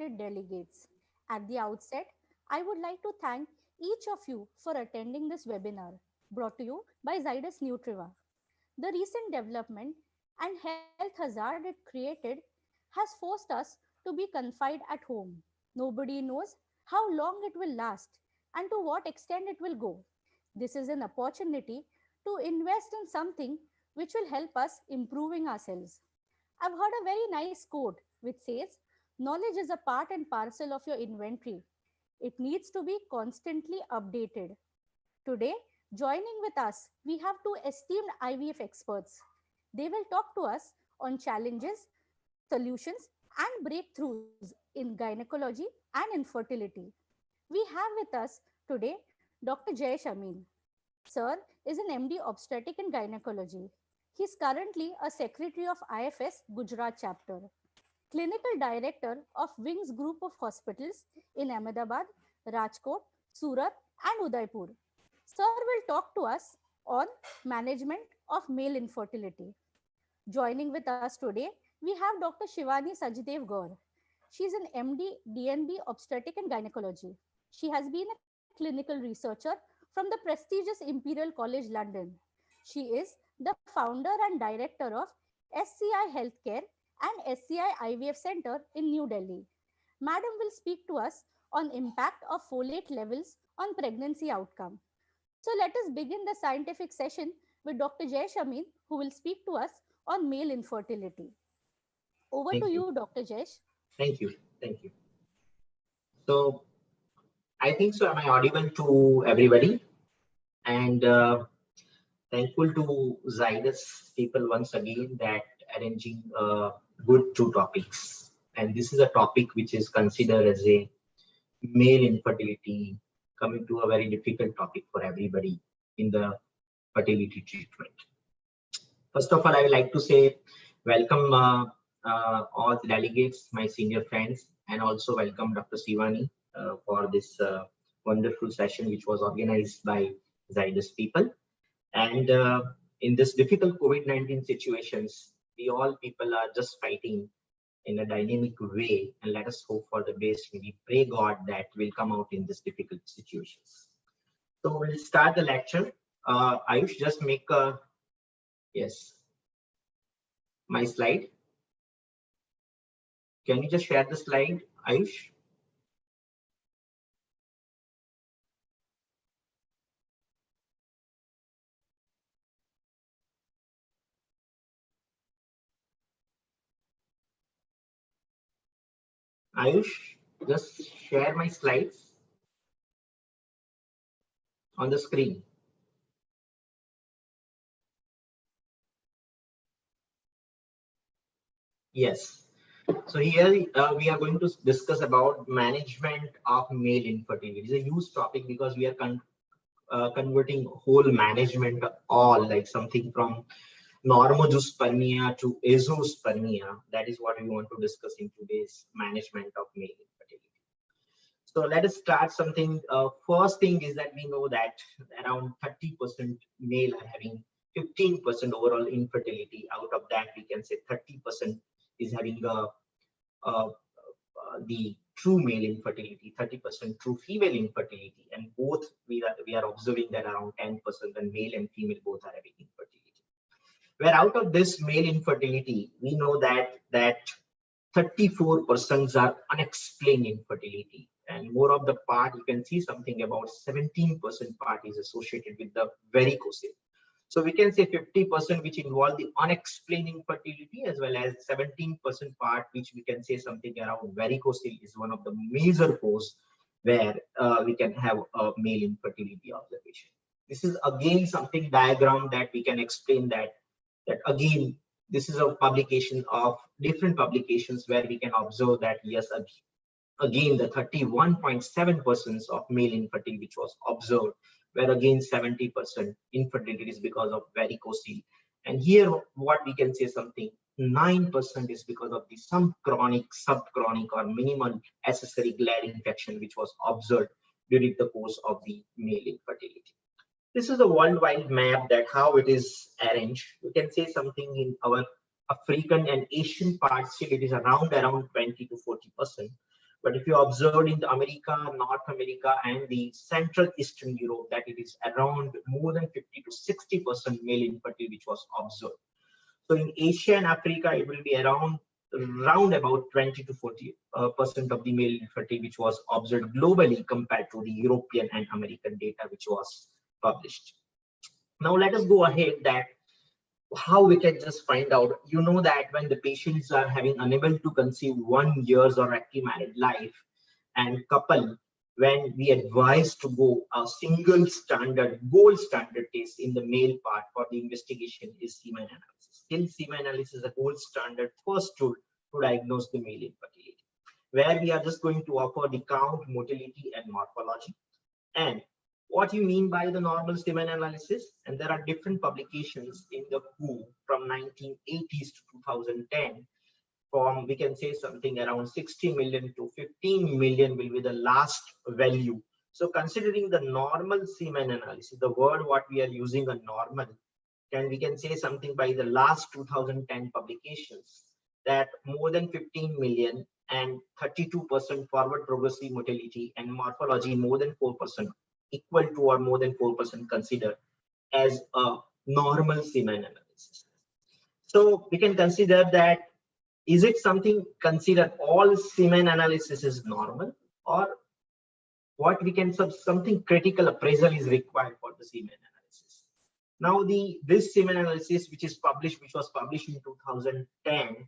respected delegates. At the outset, I would like to thank each of you for attending this webinar brought to you by Zydus Nutriva. The recent development and health hazard it created has forced us to be confined at home. Nobody knows how long it will last and to what extent it will go. This is an opportunity to invest in something which will help us improving ourselves. I've heard a very nice quote which says, knowledge is a part and parcel of your inventory. It needs to be constantly updated. Today, joining with us, we have two esteemed IVF experts. They will talk to us on challenges, solutions, and breakthroughs in gynecology and infertility. We have with us today Dr. Jayesh Amin. Sir is an MD obstetric and gynecology. He is currently a secretary of IFS Gujarat chapter, clinical director of Wings Group of Hospitals in Ahmedabad, Rajkot, Surat, and Udaipur. Sir will talk to us on management of male infertility. Joining with us today, we have Dr. Shivani Sajdev Gaur. She is an MD DNB obstetric and gynecology. She has been a clinical researcher from the prestigious Imperial College London. She is the founder and director of SCI Healthcare and SCI IVF Center in New Delhi. Madam will speak to us on impact of folate levels on pregnancy outcome. So let us begin the scientific session with Dr. Jayesh Amin, who will speak to us on male infertility. Over to Thank you. you, Dr. Jayesh. Thank you. Thank you. So I think so. Am I audible to everybody? And thankful to Zydus people once again that arranging good two topics. And this is a topic which is considered as a male infertility, coming to a very difficult topic for everybody in the fertility treatment. First of all, I would like to say welcome all the delegates, my senior friends, and also welcome Dr. Shivani for this wonderful session which was organized by Zydus people. And in this difficult COVID-19 situations, we all people are just fighting in a dynamic way, and let us hope for the best. We pray God that will come out in this difficult situations. So we'll start the lecture. Ayush, just make a, yes, my slide. Can you just share the slide, Ayush? Ayush, just share my slides on the screen. Yes. So here we are going to discuss about management of male infertility. It's a huge topic because we are converting whole management all, like something from normogospermia to azoospermia. That is what we want to discuss in today's management of male infertility. So let us start something. First thing is that we know that around 30% male are having 15% overall infertility. Out of that, we can say 30% is having the true male infertility, 30% true female infertility, and both we are observing that around 10% and male and female both are having infertility. Where out of this male infertility, we know that 34% are unexplained infertility, and more of the part you can see something about 17% part is associated with the varicocele. So we can say 50% which involve the unexplained infertility, as well as 17% part which we can say something around varicocele is one of the major cause where we can have a male infertility observation. This is again something diagram that we can explain that again this is a publication of different publications where we can observe that yes, again the 31.7% of male infertility which was observed, where again 70% infertility is because of varicocele. And here what we can say something 9% is because of the some chronic, subchronic or minimal accessory gland infection which was observed during the course of the male infertility. This is a worldwide map that how it is arranged. We can say something in our African and Asian parts, still it is around 20 to 40%. But if you observed in the America, North America, and the Central Eastern Europe, that it is around more than 50 to 60% male infertility which was observed. So in Asia and Africa, it will be around about 20 to 40% of the male infertility which was observed globally compared to the European and American data which was published. Now let us go ahead that how we can just find out. You know that when the patients are having unable to conceive 1 years or active married life, and couple, when we advise to go a single standard gold standard test in the male part for the investigation is semen analysis. Still semen analysis is a gold standard first tool to diagnose the male infertility, where we are just going to offer the count, motility, and morphology. And what you mean by the normal semen analysis, and there are different publications in the WHO from 1980s to 2010. From, we can say something around 60 million to 15 million will be the last value. So considering the normal semen analysis, the word what we are using a normal, we can say something by the last 2010 publications that more than 15 million and 32% forward progressive motility and morphology more than 4%, equal to or more than 4% considered as a normal semen analysis. So we can consider that, is it something considered all semen analysis is normal, or what we can something critical appraisal is required for the semen analysis. Now this semen analysis which was published in 2010,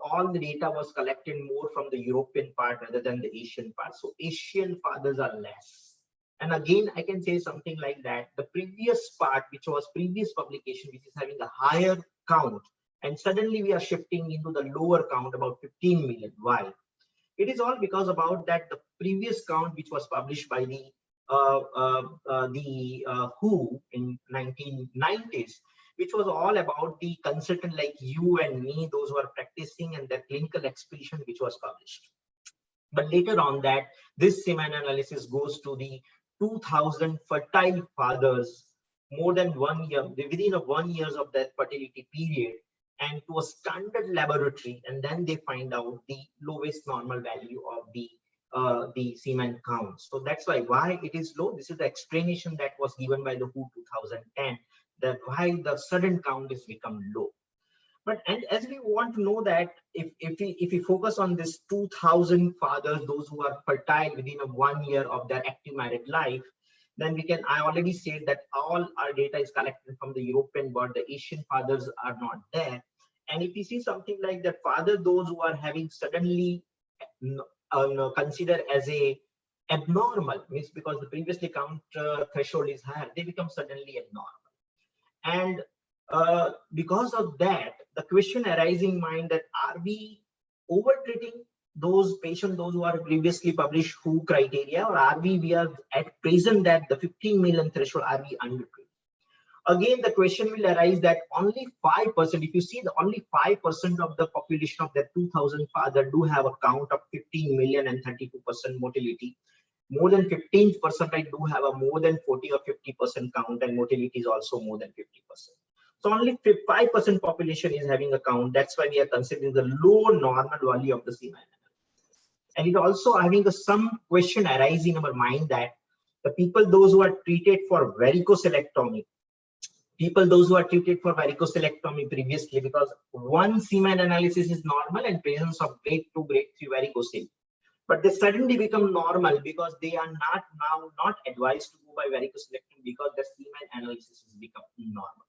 all the data was collected more from the European part rather than the Asian part. So Asian fathers are less. And again, I can say something like that. The previous part, which was previous publication, which is having a higher count, and suddenly we are shifting into the lower count, about 15 million. Why? It is all because about that the previous count, which was published by the WHO in 1990s, which was all about the consultant like you and me, those who are practicing, and their clinical expedition, which was published. But later on that, this semen analysis goes to the 2000 fertile fathers, more than 1 year, within 1 year of that fertility period, and to a standard laboratory, and then they find out the lowest normal value of the semen count. So that's why it is low. This is the explanation that was given by the WHO 2010, that why the sudden count is become low. But and as we want to know that if we focus on this 2000 fathers, those who are fertile within 1 year of their active married life, then we can, I already said that all our data is collected from the European world, the Asian fathers are not there. And if you see something like that, father, those who are having suddenly considered as a abnormal, means because the previously count threshold is higher, they become suddenly abnormal. And because of that, the question arising in mind that are we over treating those patients, those who are previously published WHO criteria, or are we are at present that the 15 million threshold, are we under treating? Again, the question will arise that only 5%, if you see the only 5% of the population of that 2000 father do have a count of 15 million and 32% motility. More than 15% I do have a more than 40 or 50% count, and motility is also more than 50%. So only 5% population is having a count. That's why we are considering the low normal value of the semen. And it also having some question arising in our mind that the people, those who are treated for varicocelectomy, previously, because one semen analysis is normal and presence of grade 2, grade 3 varicocele, but they suddenly become normal because they are not advised to go by varicocelectomy because the semen analysis has become normal.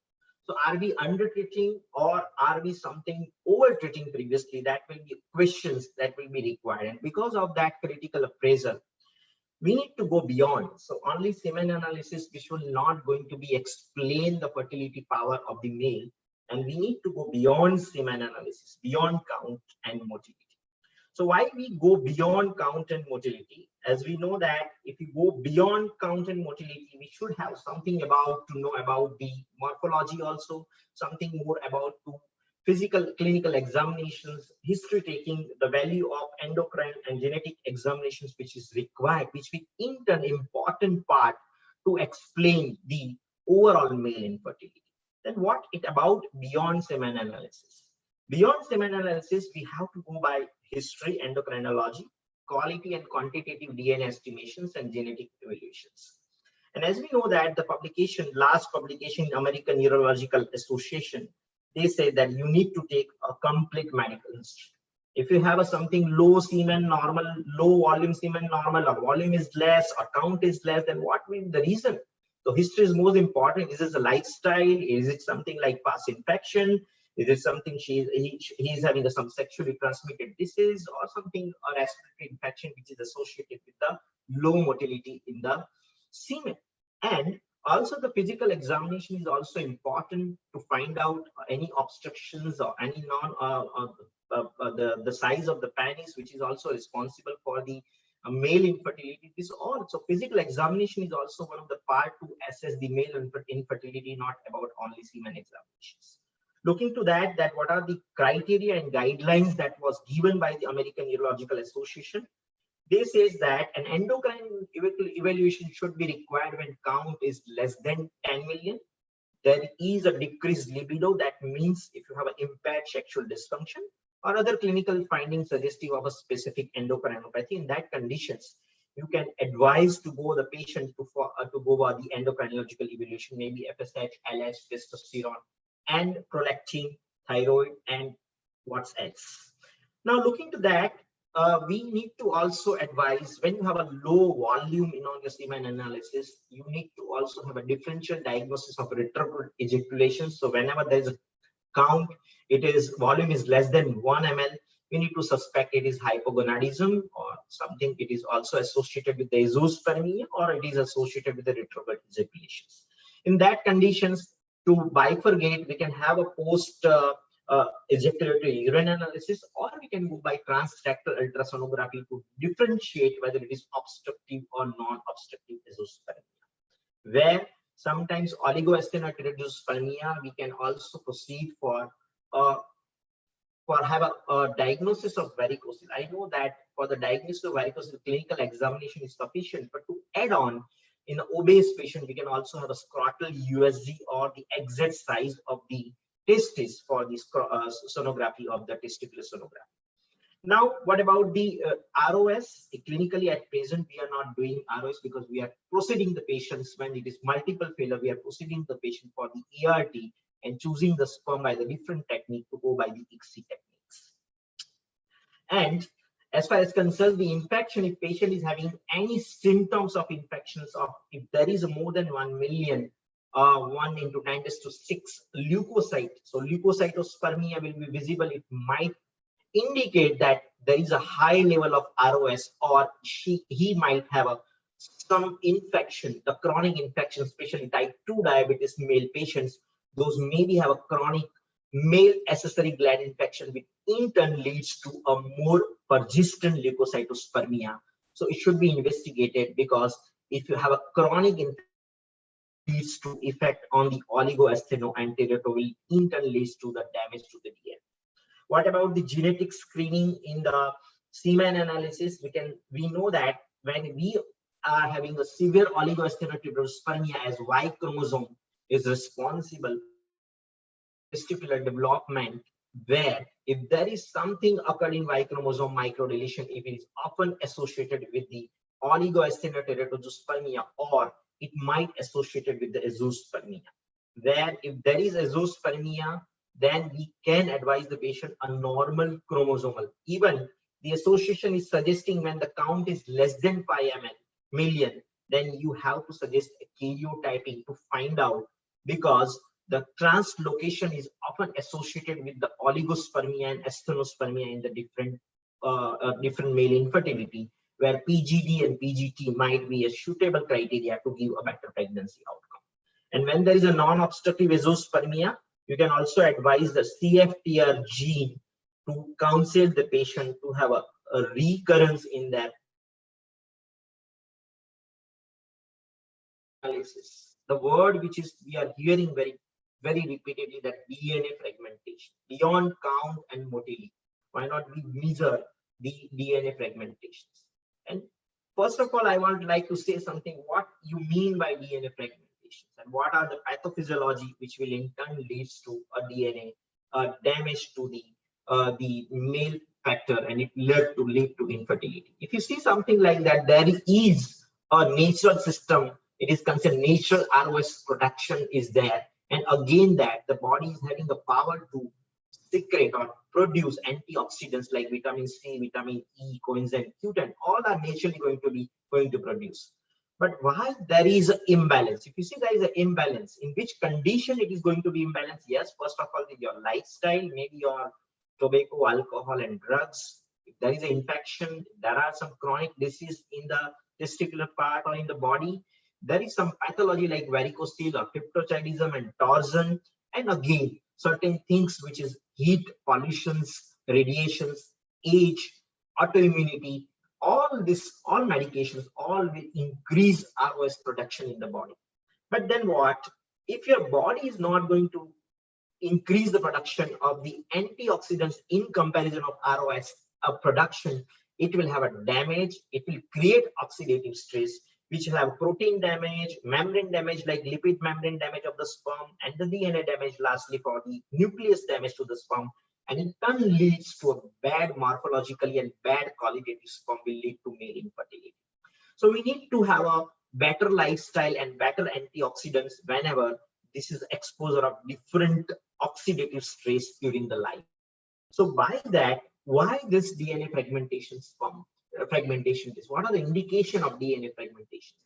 So are we under treating or are we something over treating previously? That will be questions that will be required. And because of that critical appraisal, we need to go beyond. So only semen analysis, which will not going to be explain the fertility power of the male. And we need to go beyond semen analysis, beyond count and motility. So why we go beyond count and motility? As we know that if we go beyond count and motility, we should have something to know about the morphology, also something more about physical clinical examinations, history taking, the value of endocrine and genetic examinations, which is required, which we in turn important part to explain the overall male infertility. Then what it about beyond semen analysis? Beyond semen analysis, we have to go by history, endocrinology, quality and quantitative DNA estimations and genetic evaluations. And as we know that the last publication in American Neurological Association, they say that you need to take a complete medical history. If you have something low semen normal, low volume semen normal, or volume is less, or count is less, then what will be the reason? So history is most important. Is it a lifestyle? Is it something like past infection? Is it something he is having some sexually transmitted disease, or something, or respiratory infection which is associated with the low motility in the semen? And also the physical examination is also important to find out any obstructions or any the size of the penis, which is also responsible for the male infertility. This also physical examination is also one of the part to assess the male infertility, not about only semen examinations. Looking to that what are the criteria and guidelines that was given by the American Neurological Association. They says that an endocrine evaluation should be required when count is less than 10 million. There is a decreased libido. That means if you have an impaired sexual dysfunction or other clinical findings suggestive of a specific endocrinopathy, in that conditions, you can advise to go the patient to go over the endocrinological evaluation, maybe FSH, LH, testosterone, and prolactin, thyroid, and what's else. Now, looking to that, we need to also advise when you have a low volume in on your semen analysis, you need to also have a differential diagnosis of retrograde ejaculation. So whenever there is a count, volume is less than 1 ml, we need to suspect it is hypogonadism or something. It is also associated with the azoospermia, or it is associated with the retrograde ejaculations. In that conditions, to bifurcate, we can have a post ejaculatory urine analysis, or we can go by transrectal ultrasonography to differentiate whether it is obstructive or non-obstructive azoospermia. Where sometimes oligosteatoadenospermia, we can also proceed for have a diagnosis of varicocele. I know that for the diagnosis of varicocele, clinical examination is sufficient, but to add on, in an obese patient, we can also have a scrotal USG or the exact size of the testis for this sonography of the testicular sonography. Now, what about the ROS? Clinically, at present, we are not doing ROS because we are proceeding the patients when it is multiple failure. We are proceeding the patient for the ERT and choosing the sperm by the different technique to go by the ICSI techniques. And as far as concerned the infection, if patient is having any symptoms of infections, of if there is more than 1 million, 1 into 10 to 6 leukocyte, so leukocytospermia will be visible. It might indicate that there is a high level of ROS, or he might have some infection, the chronic infection, especially type 2 diabetes male patients. Those maybe have a chronic male accessory gland infection, which in turn leads to a more persistent leukocytospermia. So it should be investigated, because if you have a chronic infection, leads to effect on the oligoasthenoanterior, will in turn leads to the damage to the DNA. What about the genetic screening in the semen analysis? We know that when we are having a severe oligoasthenoadenospermia, as Y chromosome is responsible testicular development, where if there is something occurred in Y chromosome microdeletion, it is often associated with the oligoasthenoadenospermia, or it might associated with the azoospermia. Where if there is azoospermia, then we can advise the patient a normal chromosomal. Even the association is suggesting when the count is less than 5 million, then you have to suggest a karyotyping to find out, because the translocation is often associated with the oligospermia and asthenospermia in the different male infertility, where PGD and PGT might be a suitable criteria to give a better pregnancy outcome. And when there is a non-obstructive azoospermia, you can also advise the CFTR gene to counsel the patient to have a recurrence in that analysis. The word which is we are hearing very repeatedly, that DNA fragmentation beyond count and motility. Why not we measure the DNA fragmentations? And first of all, I would like to say something what you mean by DNA fragmentations, and what are the pathophysiology which will in turn leads to a DNA damage to the male factor, and it lead to infertility. If you see something like that, there is a natural system. It is considered natural ROS production is there, and again that the body is having the power to secrete or produce antioxidants like vitamin C, vitamin E, coenzyme Q10. All are naturally going to produce. But why there is an imbalance? If you see there is an imbalance, in which condition it is going to be imbalanced? Yes, first of all, with your lifestyle, maybe your tobacco, alcohol, and drugs. If there is an infection, there are some chronic disease in the testicular part or in the body. There is some pathology like varicocele or cryptorchidism and torsion. And again, certain things which is heat, pollutions, radiations, age, autoimmunity, all medications, all will increase ROS production in the body. But then what? If your body is not going to increase the production of the antioxidants in comparison of ROS production, it will have a damage. It will create oxidative stress, which will have protein damage, membrane damage like lipid membrane damage of the sperm, and the DNA damage lastly for the nucleus damage to the sperm. And in turn leads to a bad morphologically and bad qualitative sperm will lead to male infertility. So we need to have a better lifestyle and better antioxidants whenever this is exposure of different oxidative stress during the life. So by that, why this DNA fragmentation fragmentation is? What are the indication of DNA fragmentation?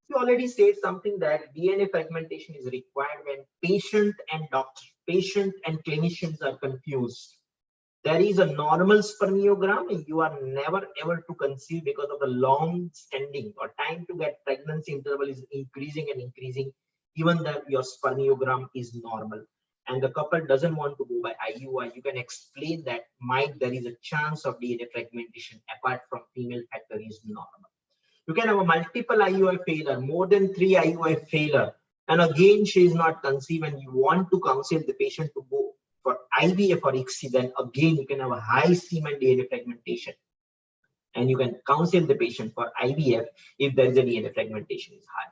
You already said something that DNA fragmentation is required when patient and clinicians are confused. There is a normal spermiogram and you are never able to conceive because of the long standing or time to get pregnancy interval is increasing and increasing, even that your spermiogram is normal. And the couple doesn't want to go by IUI, you can explain that there is a chance of DNA fragmentation apart from female factor is normal. You can have a multiple IUI failure, more than 3 IUI failure, and again she is not conceived and you want to counsel the patient to go for IVF or ICSI, then again you can have a high semen DNA fragmentation. And you can counsel the patient for IVF if there is a DNA fragmentation is high.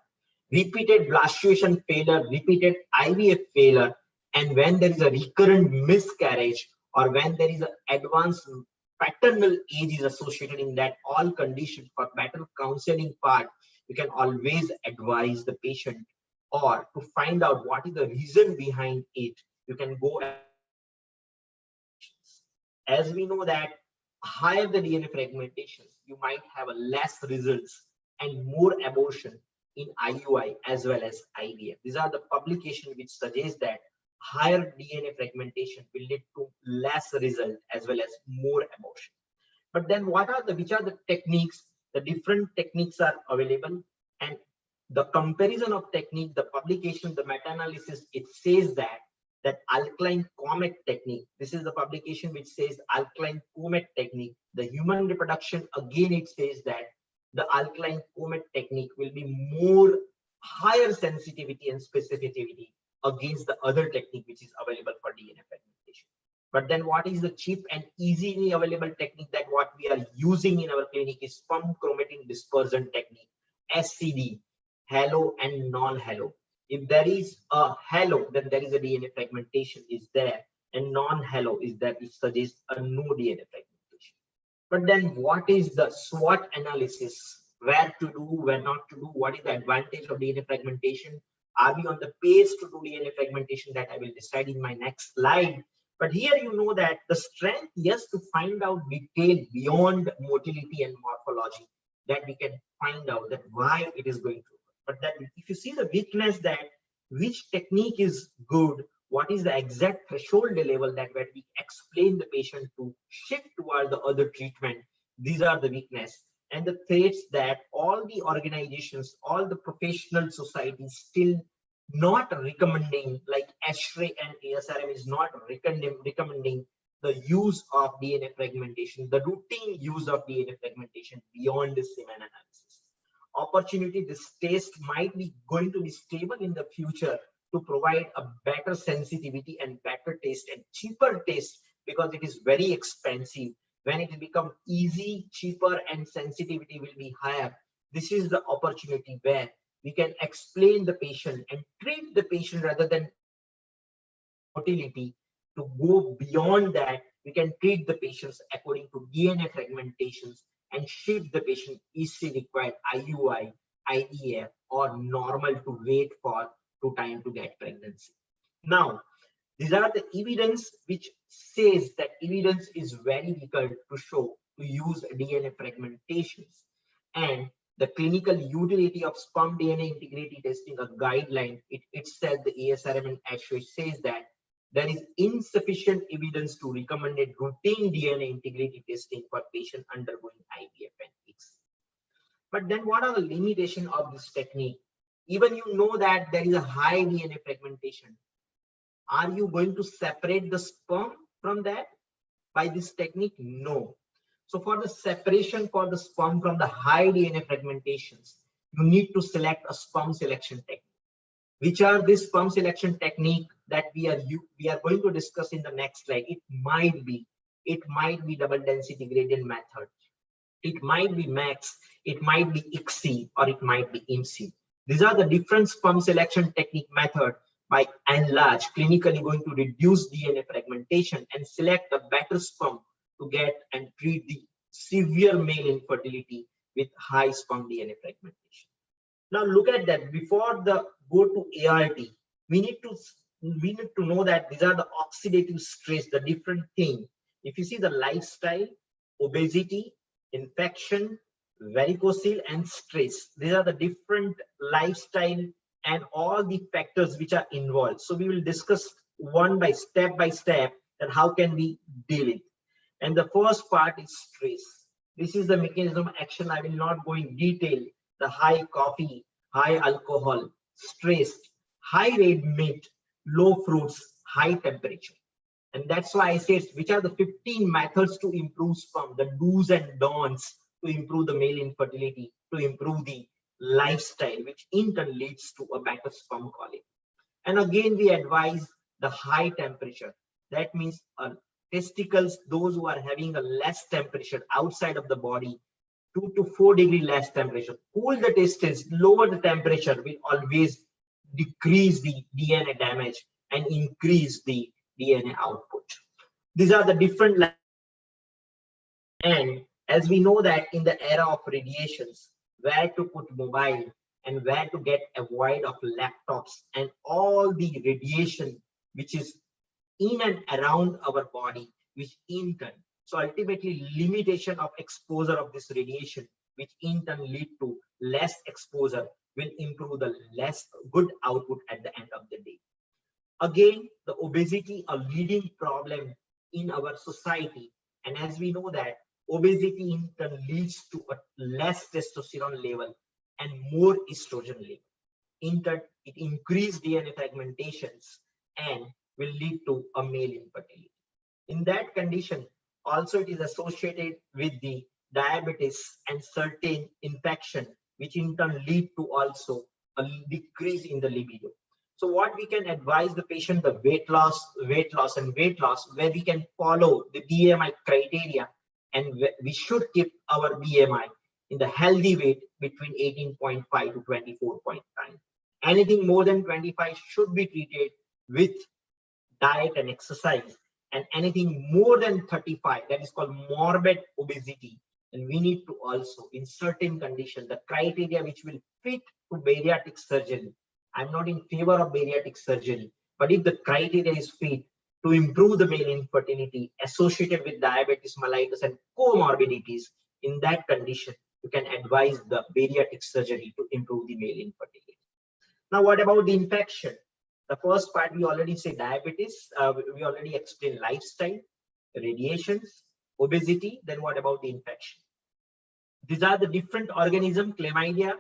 Repeated blastuation failure, repeated IVF failure, and when there is a recurrent miscarriage or when there is an advanced paternal age is associated in that all conditions, for better counseling part, you can always advise the patient, or to find out what is the reason behind it, you can go. As we know that higher the DNA fragmentations, you might have a less results and more abortion in IUI as well as IVF. These are the publications which suggest that higher DNA fragmentation will lead to less result as well as more abortion. But then which are the techniques? The different techniques are available, and the comparison of technique, the publication, the meta-analysis, it says that alkaline comet technique, this is the publication which says alkaline comet technique. The human reproduction, again it says that the alkaline comet technique will be more higher sensitivity and specificity against the other technique which is available for DNA fragmentation. But then what is the cheap and easily available technique that what we are using in our clinic is sperm chromatin dispersion technique, SCD, halo and non-halo. If there is a halo, then there is a DNA fragmentation is there, and non-halo is that it suggests a no DNA fragmentation. But then what is the SWOT analysis? Where to do, where not to do? What is the advantage of DNA fragmentation? Are we on the pace to do DNA fragmentation? That I will decide in my next slide. But here you know that the strength, yes, to find out detail beyond motility and morphology, that we can find out that why it is going to. But that if you see the weakness, that which technique is good, what is the exact threshold level that where we explain the patient to shift toward the other treatment, these are the weakness and the threats that all the organizations, all the professional societies still not recommending, like ASHRAE and ASRM is not recommending the use of DNA fragmentation, the routine use of DNA fragmentation beyond the semen analysis. Opportunity, this test might be going to be stable in the future to provide a better sensitivity and better taste and cheaper taste, because it is very expensive. When it will become easy, cheaper, and sensitivity will be higher, this is the opportunity where we can explain the patient and treat the patient rather than motility. To go beyond that, we can treat the patients according to DNA fragmentations and shift the patient is she required IUI, IVF, or normal to wait for to time to get pregnancy. Now, these are the evidence which says that evidence is very difficult to show to use DNA fragmentations, and the clinical utility of sperm DNA integrity testing, a guideline, it said the ASRM and ASHO says that there is insufficient evidence to recommend a routine DNA integrity testing for patients undergoing IVF and ICSI. But then what are the limitations of this technique? Even you know that there is a high DNA fragmentation. Are you going to separate the sperm from that by this technique? No. So for the separation for the sperm from the high DNA fragmentations, you need to select a sperm selection technique. Which are this sperm selection technique that we are going to discuss in the next slide? It might be double density gradient method. It might be MAX, it might be ICSI, or it might be IMSI. These are the different sperm selection technique method by and large clinically going to reduce DNA fragmentation and select a better sperm to get and treat the severe male infertility with high sperm DNA fragmentation. Now look at that. Before the go to ART, we need to know that these are the oxidative stress, the different thing. If you see the lifestyle, obesity, infection, varicocele, and stress, these are the different lifestyle and all the factors which are involved. So we will discuss one by step that how can we deal it. And the first part is stress. This is the mechanism of action. I will not go in detail. The high coffee, high alcohol, stress, high red meat, low fruits, high temperature. And that's why I said which are the 15 methods to improve sperm, the do's and don'ts to improve the male infertility, to improve the lifestyle, which in turn leads to a better sperm quality. And again, we advise the high temperature. That means testicles, those who are having a less temperature outside of the body, 2 to 4 degree less temperature. Cool the testicles, lower the temperature will always decrease the DNA damage and increase the DNA output. These are the different. And as we know that in the era of radiations, where to put mobile and where to get avoid of laptops and all the radiation which is in and around our body, which in turn, so ultimately limitation of exposure of this radiation, which in turn lead to less exposure, will improve the less good output at the end of the day. Again, the obesity, a leading problem in our society. And as we know that obesity in turn leads to a less testosterone level and more estrogen level. In turn, it increased DNA fragmentations and will lead to a male infertility. In that condition, also it is associated with the diabetes and certain infection, which in turn lead to also a decrease in the libido. So what we can advise the patient, the weight loss, where we can follow the BMI criteria, and we should keep our BMI in the healthy weight between 18.5 to 24.9. Anything more than 25 should be treated with diet and exercise, and anything more than 35, that is called morbid obesity, and we need to also in certain conditions the criteria which will fit to bariatric surgery. I'm not in favor of bariatric surgery, but if the criteria is fit to improve the male infertility associated with diabetes mellitus and comorbidities, in that condition you can advise the bariatric surgery to improve the male infertility. Now what about the infection? The first part we already say diabetes, we already explained lifestyle, radiations, obesity. Then what about the infection? These are the different organisms: chlamydia,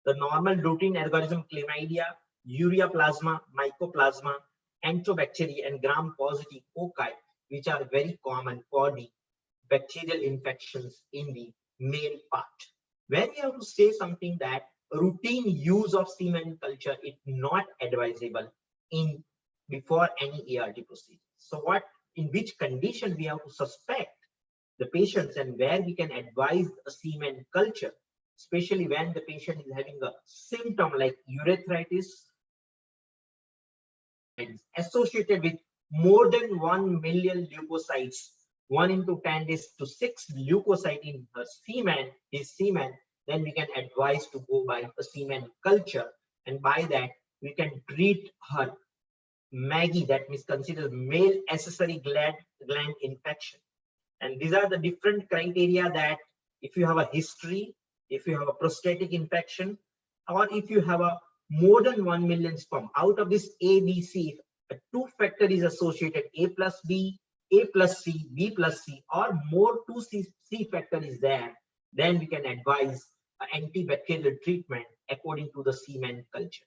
the normal routine organism chlamydia, ureaplasma, mycoplasma, enterobacteria, and gram-positive cocci, which are very common for the bacterial infections in the male part. Where we have to say something that routine use of semen culture is not advisable in before any ART procedure. So what, in which condition we have to suspect the patients and where we can advise a semen culture, especially when the patient is having a symptom like urethritis associated with more than 1 million leukocytes 1 into 10 is to 6 leukocyte in her semen, his semen, then we can advise to go by a semen culture, and by that we can treat her Maggie, that means considered male accessory gland infection. And these are the different criteria that if you have a history, if you have a prostatic infection, or if you have a more than 1 million sperm, out of this A, B, C, if a 2 factor is associated, A plus B, A plus C, B plus C, or more 2C factor is there, then we can advise antibacterial treatment according to the semen culture.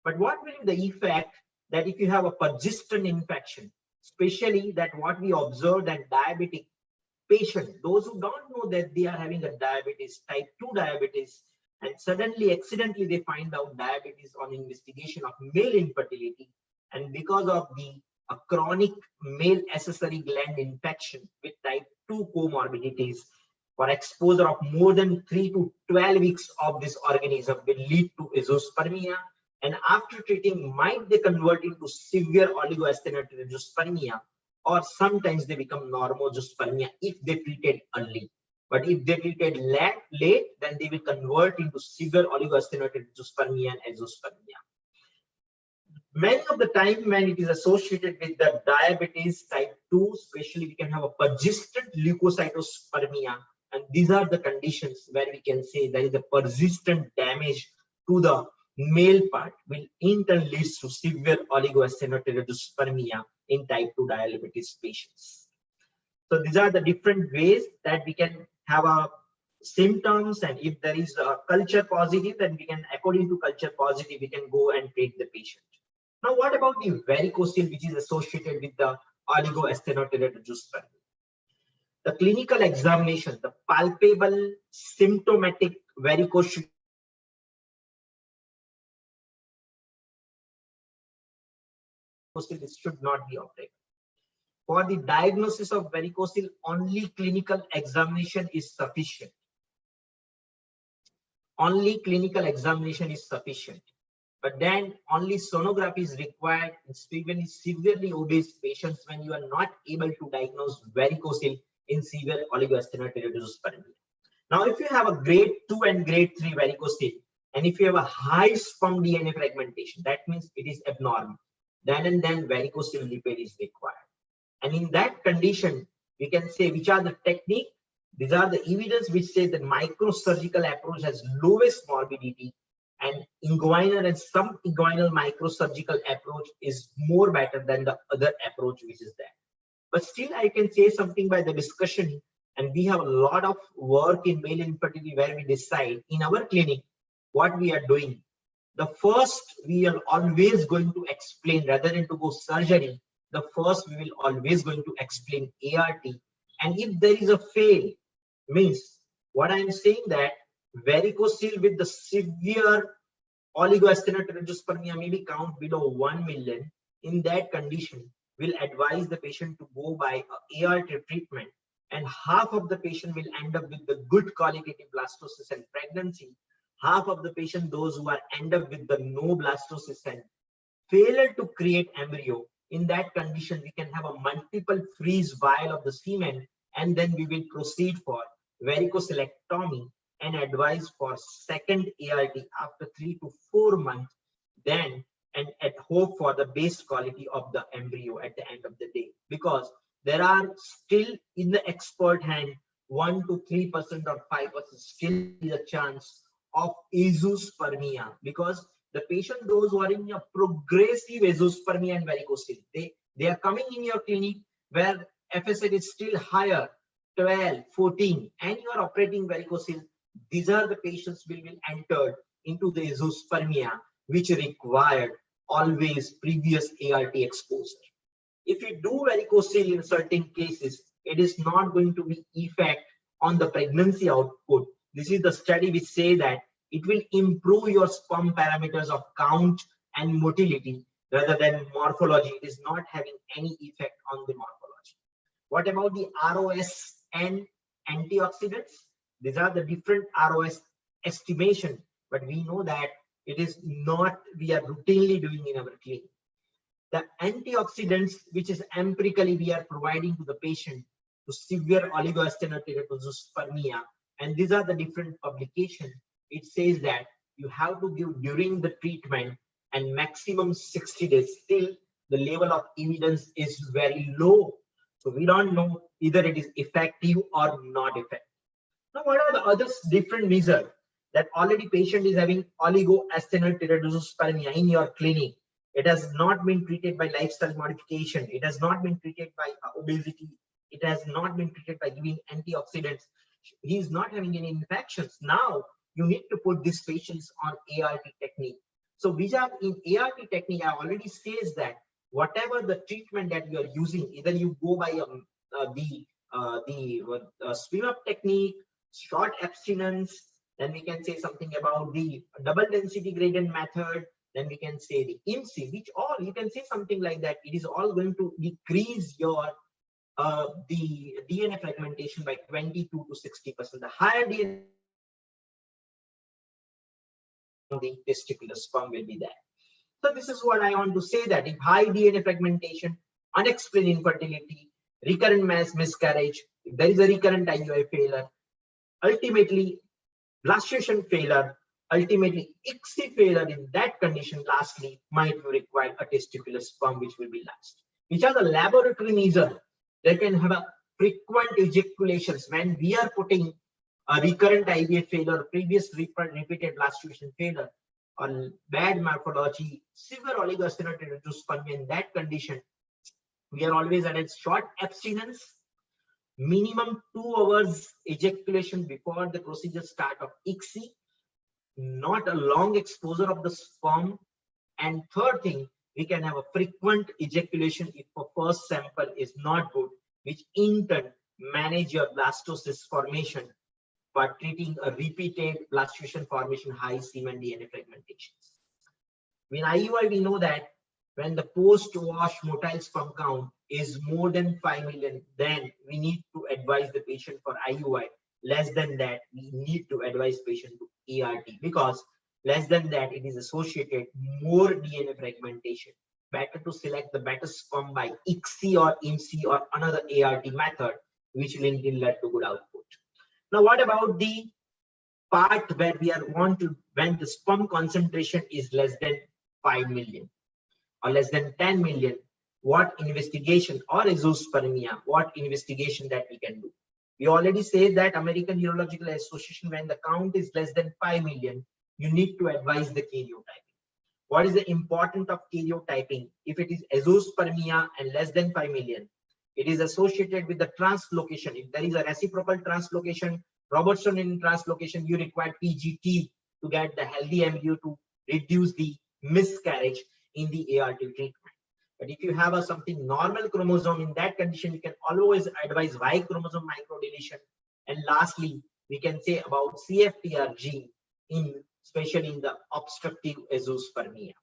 But what will be the effect that if you have a persistent infection, especially that what we observe that diabetic patient, those who don't know that they are having a diabetes, type 2 diabetes, and suddenly accidentally they find out diabetes on investigation of male infertility, and because of the a chronic male accessory gland infection with type 2 comorbidities, for exposure of more than 3 to 12 weeks of this organism will lead to azoospermia, and after treating might they convert into severe oligoastenoid azoospermia, or sometimes they become normozoospermia if they treated early. But if they treated late, then they will convert into severe oligoastenoid azoospermia and azoospermia. Many of the time when it is associated with the diabetes type 2, especially we can have a persistent leukocytospermia, and these are the conditions where we can say there is a persistent damage to the male part, will in turn leads to severe oligoastenoid in type 2 diabetes patients. So these are the different ways that we can have a symptoms, and if there is a culture positive, then we can, according to culture positive, we can go and treat the patient. Now, what about the varicocele, which is associated with the oligoasteroid azoospermia? The clinical examination, the palpable symptomatic varicocele should not be operated. For the diagnosis of varicocele, only clinical examination is sufficient. Only clinical examination is sufficient. But then only sonography is required in severely obese patients when you are not able to diagnose varicocele in severe oligoasteroid azoospermia. Now, if you have a grade 2 and grade 3 varicocele, and if you have a high sperm DNA fragmentation, that means it is abnormal. Then and then varicocele repair is required. And in that condition, we can say which are the technique. These are the evidence which say that microsurgical approach has lowest morbidity, and inguinal and sub-inguinal microsurgical approach is more better than the other approach which is there. But still, I can say something by the discussion, and we have a lot of work in male infertility where we decide in our clinic what we are doing. The first, we are always going to explain, rather than to go surgery, the first we will always going to explain ART. And if there is a fail, means what I am saying that varicocele with the severe oligoasteroid azoospermia maybe count below 1 million, in that condition, will advise the patient to go by ART treatment, and half of the patient will end up with the good qualitative blastocyst and pregnancy. Half of the patient, those who are end up with the no blastocyst and failure to create embryo. In that condition, we can have a multiple freeze vial of the semen, and then we will proceed for varicocelectomy and advise for second ART after 3 to 4 months, then and at hope for the best quality of the embryo at the end of the day. Because there are still in the expert hand 1 to 3% or 5% still is a chance of azoospermia, because the patient, those who are in a progressive azoospermia and varicocele, they are coming in your clinic where FSH is still higher, 12, 14, and you are operating varicocele. These are the patients will be entered into the azoospermia, which required always previous ART exposure. If you do varicocele in certain cases, it is not going to be effect on the pregnancy output. This is the study which say that it will improve your sperm parameters of count and motility rather than morphology. It is not having any effect on the morphology. What about the ROS and antioxidants? These are the different ROS estimation, but we know that it is not we are routinely doing in our clinic. The antioxidants, which is empirically we are providing to the patient, to severe oligosteatosis. And these are the different publications. It says that you have to give during the treatment and maximum 60 days. Still, the level of evidence is very low. So we don't know either it is effective or not effective. Now, what are the other different measures that already patient is having oligosteatosis in your clinic? It has not been treated by lifestyle modification. It has not been treated by obesity. It has not been treated by giving antioxidants. He is not having any infections. Now you need to put these patients on ART technique. So which are in ART technique, I already says that whatever the treatment that you are using, either you go by the swim up technique, short abstinence, then we can say something about the double density gradient method, then we can say the IMSI, which all you can say something like that. It is all going to decrease your the DNA fragmentation by 22 to 60%. The higher DNA the testicular sperm will be there. So this is what I want to say, that if high DNA fragmentation, unexplained infertility, recurrent mass miscarriage, if there is a recurrent IUI failure, ultimately blastocyst failure, ultimately ICSI failure, in that condition lastly might require a testicular sperm which will be lost. Which are the laboratory measures that can have a frequent ejaculations when we are putting a recurrent IVF failure, previous repeated blastocyst failure, or bad morphology, severe oligosteatosis. In that condition, we are always at a short abstinence, minimum 2 hours ejaculation before the procedure start of ICSI, not a long exposure of the sperm, and third thing, we can have a frequent ejaculation if the first sample is not good, which in turn manage your blastocyst formation by treating a repeated blastocyst formation, high semen DNA fragmentations. In IUI, we know that when the post-wash motile sperm count is more than 5 million, then we need to advise the patient for IUI. Less than that, we need to advise patient to ART, because less than that, it is associated more DNA fragmentation. Better to select the better sperm by ICSI or IMSI or another ART method, which will indeed lead to good output. Now, what about the part where we are when the sperm concentration is less than 5 million or less than 10 million, what investigation, or azoospermia, what investigation that we can do? We already say that American Urological Association, when the count is less than 5 million, you need to advise the karyotyping. What is the importance of karyotyping? If it is azoospermia and less than 5 million, it is associated with the translocation. If there is a reciprocal translocation, Robertson translocation, you require PGT to get the healthy embryo to reduce the miscarriage in the ART treatment. But if you have a something normal chromosome, in that condition, you can always advise Y chromosome microdeletion. And lastly, we can say about CFTR gene, especially in the obstructive azoospermia.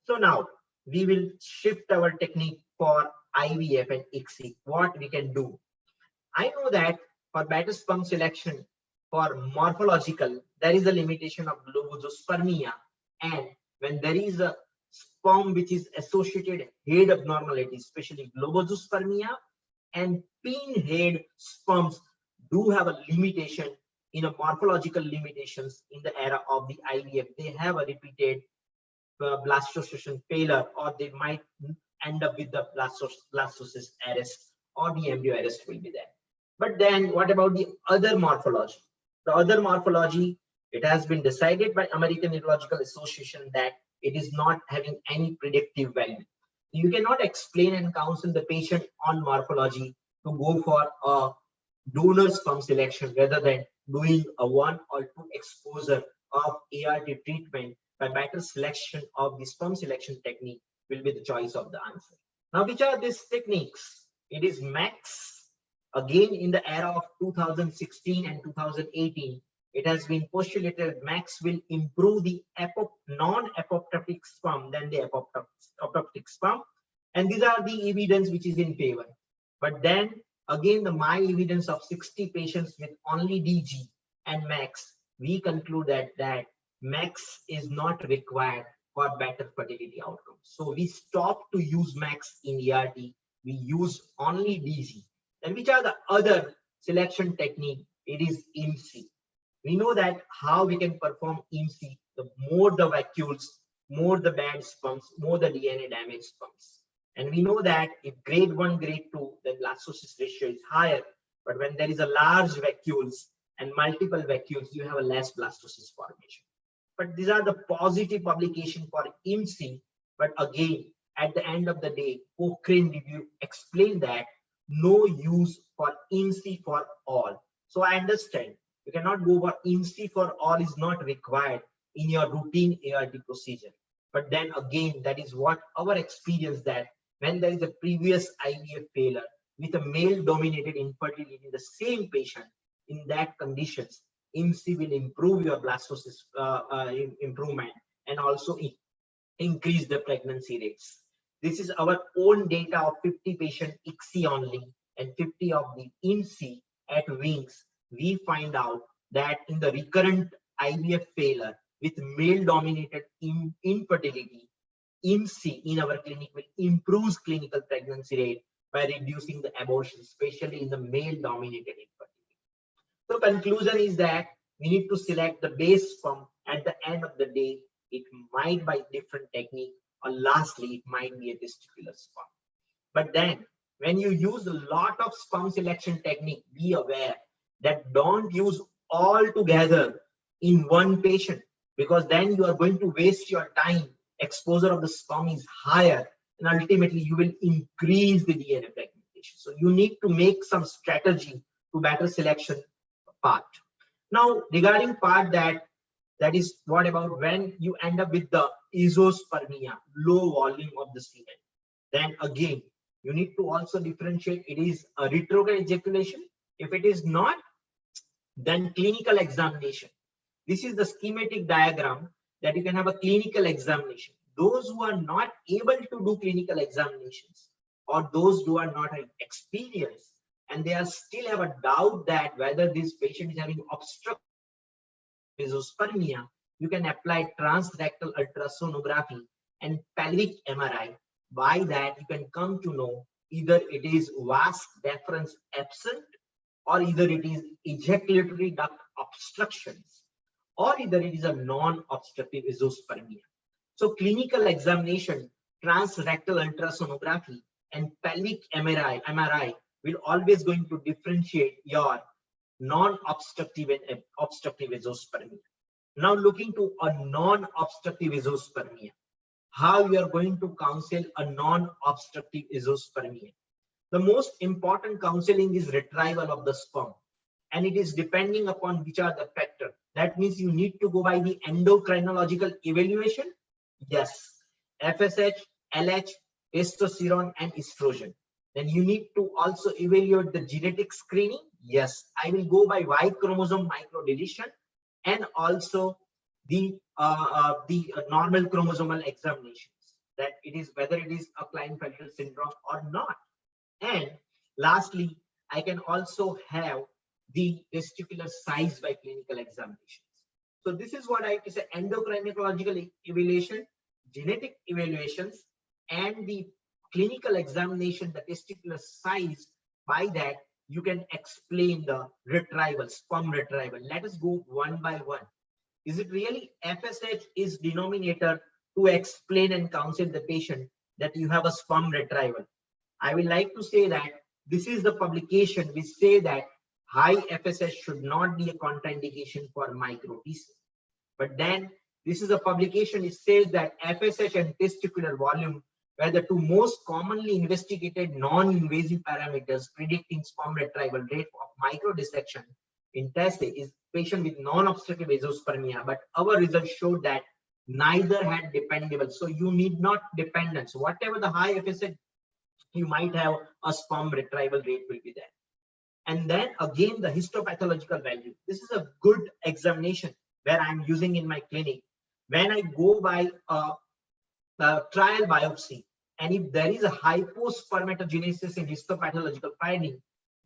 So now we will shift our technique for IVF and ICSI. What we can do? I know that for better sperm selection, for morphological, there is a limitation of globospermia, and when there is a sperm which is associated head abnormalities, especially globospermia and pinhead sperms, do have a limitation in a morphological limitations in the era of the IVF. They have a repeated blastocyst failure, or they might end up with the blastocyst arrest, or the embryo arrest will be there. But then what about the other morphology? The other morphology, it has been decided by American Urological Association that it is not having any predictive value. You cannot explain and counsel the patient on morphology to go for a donor sperm selection rather than doing a 1 or 2 exposure of ART treatment. By better selection of the sperm selection technique will be the choice of the answer. Now, which are these techniques? It is MAX. Again, in the era of 2016 and 2018, it has been postulated MAX will improve the non-apoptotic sperm than the apoptotic sperm. And these are the evidence which is in favor. But then again, my evidence of 60 patients with only DG and MAX, we conclude that MAX is not required for better fertility outcomes. So we stopped to use MAX in ERT. We use only DG. And which are the other selection technique? It is IMSI. We know that how we can perform IMSI, the more the vacuoles, more the bad sperms, more the DNA damage sperms. And we know that if grade 1, grade 2, the blastocyst ratio is higher. But when there is a large vacuoles and multiple vacuoles, you have a less blastocyst formation. But these are the positive publication for IMSI. But again, at the end of the day, Cochrane review explained that no use for IMSI for all. So I understand you cannot go for IMSI for all is not required in your routine ART procedure. But then again, that is what our experience that when there is a previous IVF failure with a male dominated infertility in the same patient, in that conditions, IMSI will improve your blastocyst improvement and also increase the pregnancy rates. This is our own data of 50 patient ICSI only and 50 of the IMSI at Wings. We find out that in the recurrent IVF failure with male dominated infertility, IMSI in our clinic will improve clinical pregnancy rate by reducing the abortion, especially in the male dominated infertility. So conclusion is that we need to select the base sperm. At the end of the day, it might by different technique, or lastly, it might be a testicular sperm. But then when you use a lot of sperm selection technique, be aware that don't use all together in one patient, because then you are going to waste your time. Exposure of the sperm is higher, and ultimately you will increase the DNA fragmentation. So you need to make some strategy to better selection part. Now, regarding part that is what about when you end up with the azoospermia, low volume of the semen, then again, you need to also differentiate it is a retrograde ejaculation. If it is not, then clinical examination. This is the schematic diagram that you can have a clinical examination. Those who are not able to do clinical examinations, or those who are not experienced, and they are still have a doubt that whether this patient is having obstructive azoospermia, you can apply transrectal ultrasonography and pelvic MRI. By that, you can come to know either it is vas deferens absent, or either it is ejaculatory duct obstructions, or either it is a non-obstructive azoospermia. So clinical examination, transrectal ultrasonography and pelvic MRI will always going to differentiate your non-obstructive and obstructive azoospermia. Now looking to a non-obstructive azoospermia, how you are going to counsel a non-obstructive azoospermia. The most important counseling is retrieval of the sperm, and it is depending upon which are the factors. That means you need to go by the endocrinological evaluation. Yes, FSH, LH, testosterone and estrogen. Then you need to also evaluate the genetic screening. Yes, I will go by Y chromosome microdeletion and also the normal chromosomal examinations, that it is whether it is a Klinefelter syndrome or not. And lastly, I can also have the testicular size by clinical examinations. So this is what I have to say: endocrinological evaluation, genetic evaluations, and the clinical examination, the testicular size. By that, you can explain the retrieval, sperm retrieval. Let us go one by one. Is it really FSH is denominator to explain and counsel the patient that you have a sperm retrieval? I will like to say that this is the publication which say that high FSH should not be a contraindication for micro TC. But then this is a publication which says that FSH and testicular volume were the two most commonly investigated non-invasive parameters predicting sperm retrieval rate of microdissection in test is patient with non-obstructive azoospermia. But our results showed that neither had dependable. So you need not dependence. Whatever the high FSH, you might have a sperm retrieval rate will be there. And then again, the histopathological value. This is a good examination where I'm using in my clinic. When I go by a trial biopsy, and if there is a hypospermatogenesis in histopathological finding,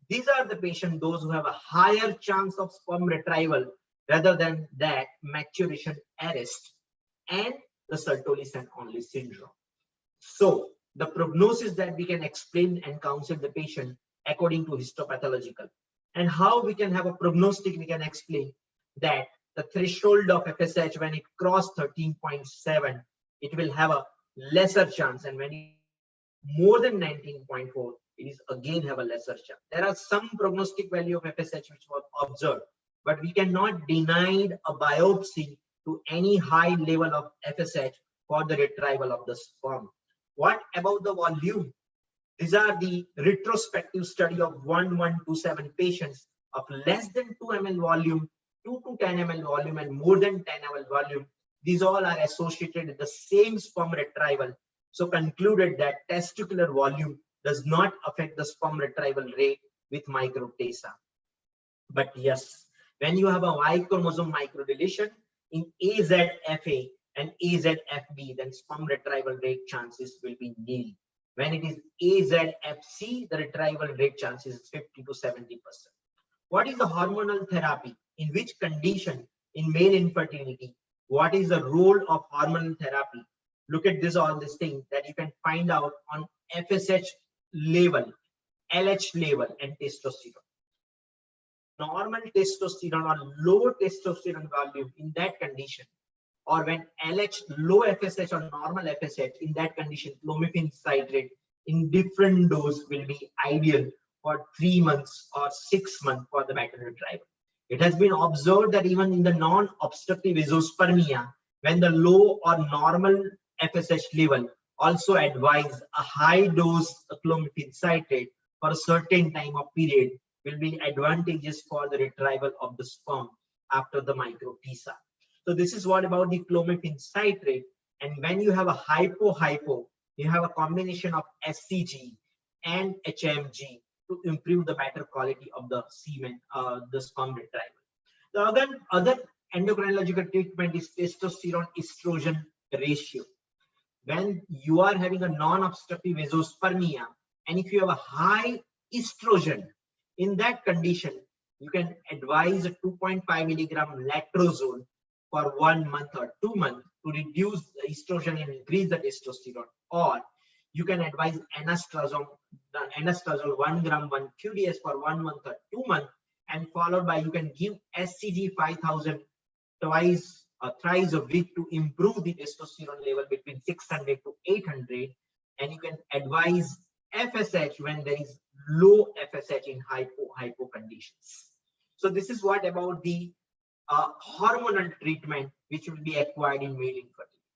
these are the patients, those who have a higher chance of sperm retrieval rather than that maturation arrest and the Sertoli and Onley syndrome. So the prognosis that we can explain and counsel the patient according to histopathological. And how we can have a prognostic, we can explain that the threshold of FSH, when it crossed 13.7, it will have a lesser chance, and when it more than 19.4, it is again have a lesser chance. There are some prognostic value of FSH which was observed, but we cannot deny a biopsy to any high level of FSH for the retrieval of the sperm. What about the volume? These are the retrospective study of 1127 patients of less than 2 ml volume, 2 to 10 ml volume, and more than 10 ml volume. These all are associated with the same sperm retrieval. So concluded that testicular volume does not affect the sperm retrieval rate with microtesa. But yes, when you have a Y chromosome microdeletion in AZFA and AZFB, then sperm retrieval rate chances will be nil. When it is AZFC, the retrieval rate chances is 50 to 70%. What is the hormonal therapy? In which condition in male infertility? What is the role of hormonal therapy? Look at this, all these things that you can find out on FSH level, LH level, and testosterone. Normal testosterone or low testosterone value in that condition, or when LH low FSH or normal FSH, in that condition, clomiphene citrate in different dose will be ideal for 3 months or 6 months for the better retrieval. It has been observed that even in the non-obstructive azoospermia, when the low or normal FSH level, also advise a high dose clomiphene citrate for a certain time of period will be advantageous for the retrieval of the sperm after the microtesa. So this is what about the clomiphene citrate. And when you have a hypo, you have a combination of SCG and HMG to improve the better quality of the semen, the sperm retrieval. The other endocrinological treatment is testosterone estrogen ratio. When you are having a non-obstructive azoospermia, and if you have a high estrogen, in that condition, you can advise a 2.5 milligram letrozole for 1 month or 2 months to reduce the estrogen and increase the testosterone. Or you can advise anastrozole 1 gram 1 QDS for 1 month or 2 months, and followed by you can give SCG 5000 twice or thrice a week to improve the testosterone level between 600 to 800, and you can advise FSH when there is low FSH in hypo conditions. So this is what about the hormonal treatment which will be acquired in male infertility.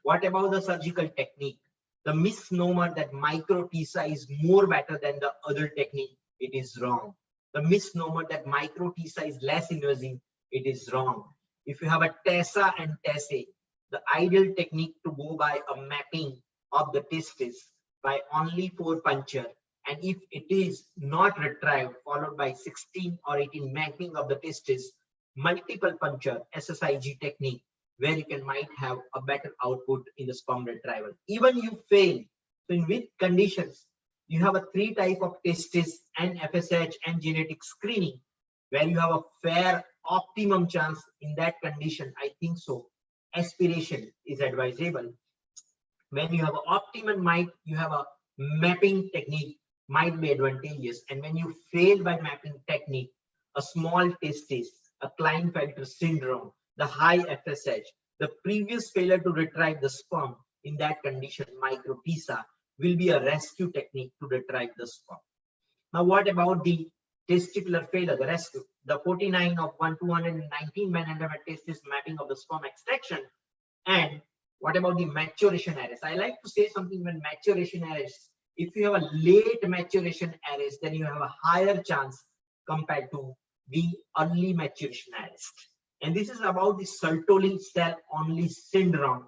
What about the surgical technique? The misnomer that microtesa is more better than the other technique, it is wrong. The misnomer that microtesa is less invasive, it is wrong. If you have a TESA and TESE, the ideal technique to go by a mapping of the testis by only 4 puncture, and if it is not retrieved, followed by 16 or 18 mapping of the testis, multiple puncture SSIG technique, where you might have a better output in the sperm retrieval. Even you fail, so in which conditions you have a 3 type of testis and FSH and genetic screening, where you have a fair optimum chance. In that condition, I think so aspiration is advisable. When you have an optimum, you have a mapping technique might be advantageous. And when you fail by mapping technique, a small testis, a Klinefelter syndrome, the high FSH, the previous failure to retrieve the sperm, in that condition, microtesa will be a rescue technique to retrieve the sperm. Now, what about the testicular failure, the rescue? The 49 of 219 men underwent testis mapping of the sperm extraction. And what about the maturation arrest? I like to say something when maturation arrest. If you have a late maturation arrest, then you have a higher chance compared to the early maturation arrest. And this is about the Sertoli cell only syndrome,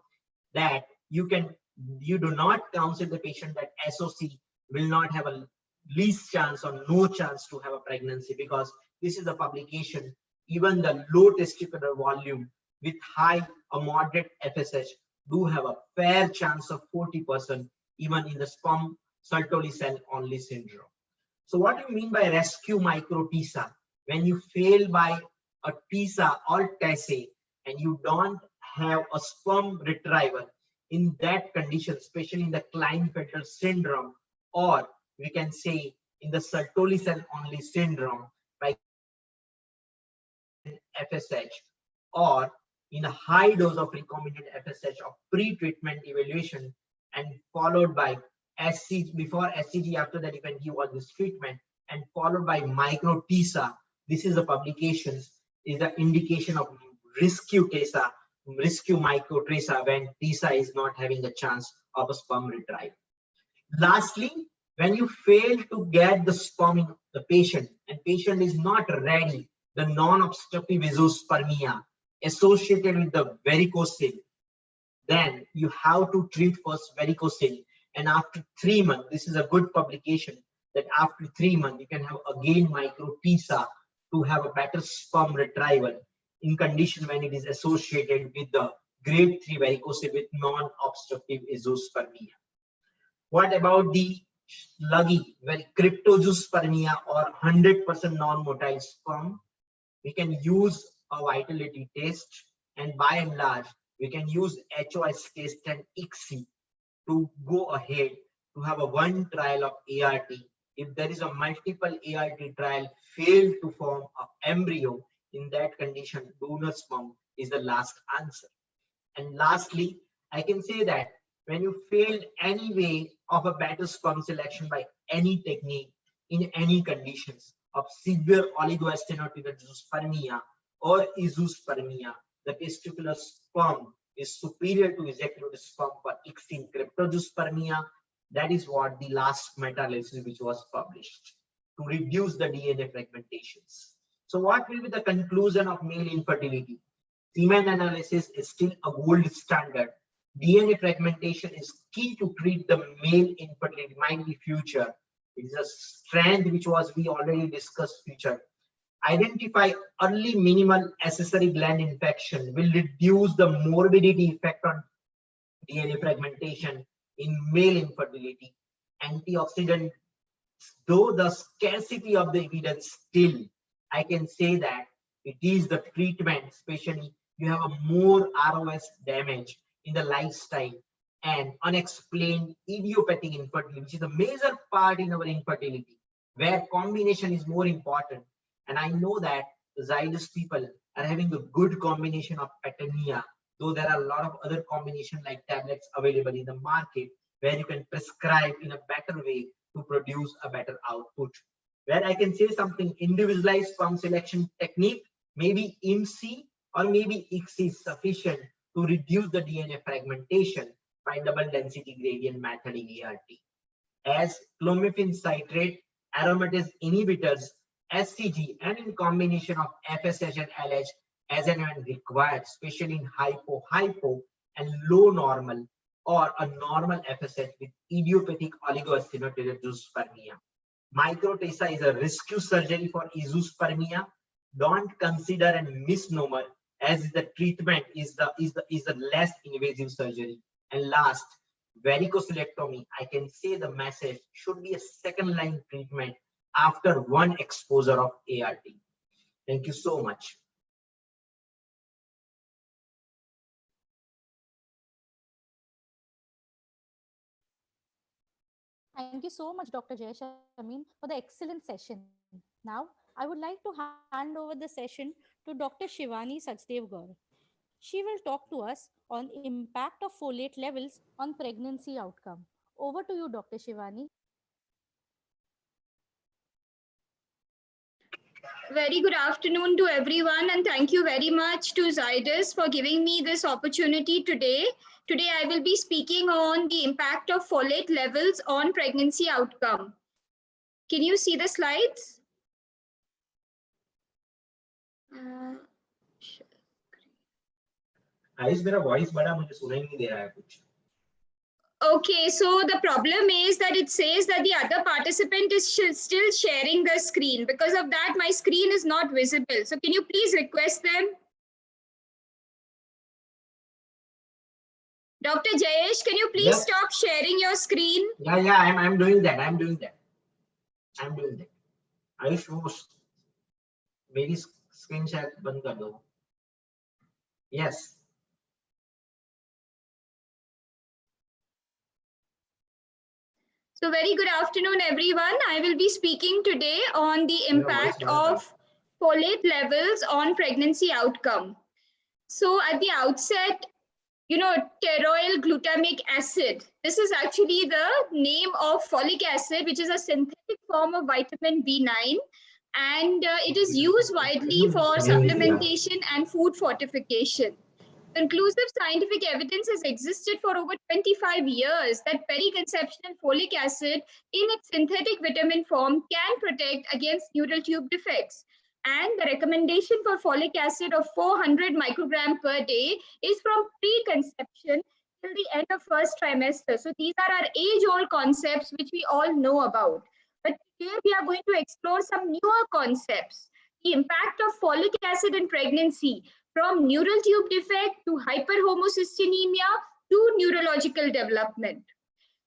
that you do not counsel the patient that SOC will not have a least chance or no chance to have a pregnancy, because this is a publication. Even the low testicular volume with high or moderate FSH do have a fair chance of 40%, even in the sperm Sertoli cell only syndrome. So what do you mean by rescue microtesa? When you fail by a TESA or TESE and you don't have a sperm retrieval, in that condition, especially in the Klinefelter syndrome, or we can say in the Sertoli cell-only syndrome by FSH, or in a high dose of recombinant FSH of pre-treatment evaluation and followed by SCG, before SCG, after that you can give all this treatment, and followed by micro TISA. This is the publications, is the indication of rescue TISA, rescue micro TISA when TISA is not having a chance of a sperm retrieval. Lastly, when you fail to get the sperm in the patient and patient is not ready, the non-obstructive azoospermia associated with the varicocele, then you have to treat first varicocele, and after 3 months, this is a good publication that after 3 months you can have again micro TISA to have a better sperm retrieval in condition when it is associated with the grade 3 varicocele with non-obstructive azoospermia. What about the sluggy, well, cryptozoospermia or 100% non-motile sperm? We can use a vitality test, and by and large, we can use HOS test and ICSI to go ahead to have a one trial of ART. If there is a multiple ART trial failed to form an embryo, in that condition, donor sperm is the last answer. And lastly, I can say that when you failed any way of a better sperm selection by any technique in any conditions of severe oligoasteroideospermia or azoospermia, the testicular sperm is superior to ejaculated sperm for ICSI cryptozoospermia. That is what the last meta-analysis which was published to reduce the DNA fragmentations. So what will be the conclusion of male infertility? Semen analysis is still a gold standard. DNA fragmentation is key to treat the male infertility, might be future. It is a strength which was we already discussed future. Identify early minimal accessory gland infection will reduce the morbidity effect on DNA fragmentation in male infertility. Antioxidant, though the scarcity of the evidence, still I can say that it is the treatment, especially you have a more ROS damage in the lifestyle and unexplained idiopathic infertility, which is a major part in our infertility, where combination is more important. And I know that the Zydus people are having a good combination of Patania, though there are a lot of other combinations like tablets available in the market where you can prescribe in a better way to produce a better output. Where I can say something, individualized sperm selection technique, maybe IMSI or maybe ICSI is sufficient to reduce the DNA fragmentation by double density gradient method in ART. As clomiphene citrate, aromatase inhibitors, SCG, and in combination of FSH and LH as and when required, especially in hypo and low normal or a normal FSH with idiopathic oligoasteroideospermia. Micro TISA is a rescue surgery for azoospermia. Don't consider a misnomer, as the treatment is the less invasive surgery. And last, varicocelectomy, I can say the message should be a second line treatment after one exposure of ART. Thank you so much. Thank you so much, Dr. Jayesh Amin, for the excellent session. Now, I would like to hand over the session to Dr. Shivani Sachdev Gaur. She will talk to us on impact of folate levels on pregnancy outcome. Over to you, Dr. Shivani. Very good afternoon to everyone, and thank you very much to Zydus for giving me this opportunity today. Today, I will be speaking on the impact of folate levels on pregnancy outcome. Can you see the slides? Ayush मेरा voice बड़ा मुझे सुनाई नहीं दे रहा है कुछ. Okay, so the problem is that it says that the other participant is still sharing the screen. Because of that, my screen is not visible. So can you please request them? Dr. Jayesh, can you please stop sharing your screen? Yeah, I'm doing that. I'm doing that. Ayush वो मेरी screen शायद बंद कर दो. Yes. So very good afternoon, everyone. I will be speaking today on the impact of folate levels on pregnancy outcome. So at the outset, pteroyl glutamic acid. This is actually the name of folic acid, which is a synthetic form of vitamin B9. And it is used widely for supplementation and food fortification. Conclusive scientific evidence has existed for over 25 years that periconceptional folic acid in its synthetic vitamin form can protect against neural tube defects. And the recommendation for folic acid of 400 microgram per day is from preconception till the end of first trimester. So these are our age-old concepts which we all know about. But today we are going to explore some newer concepts. The impact of folic acid in pregnancy, from neural tube defect to hyperhomocystinemia to neurological development.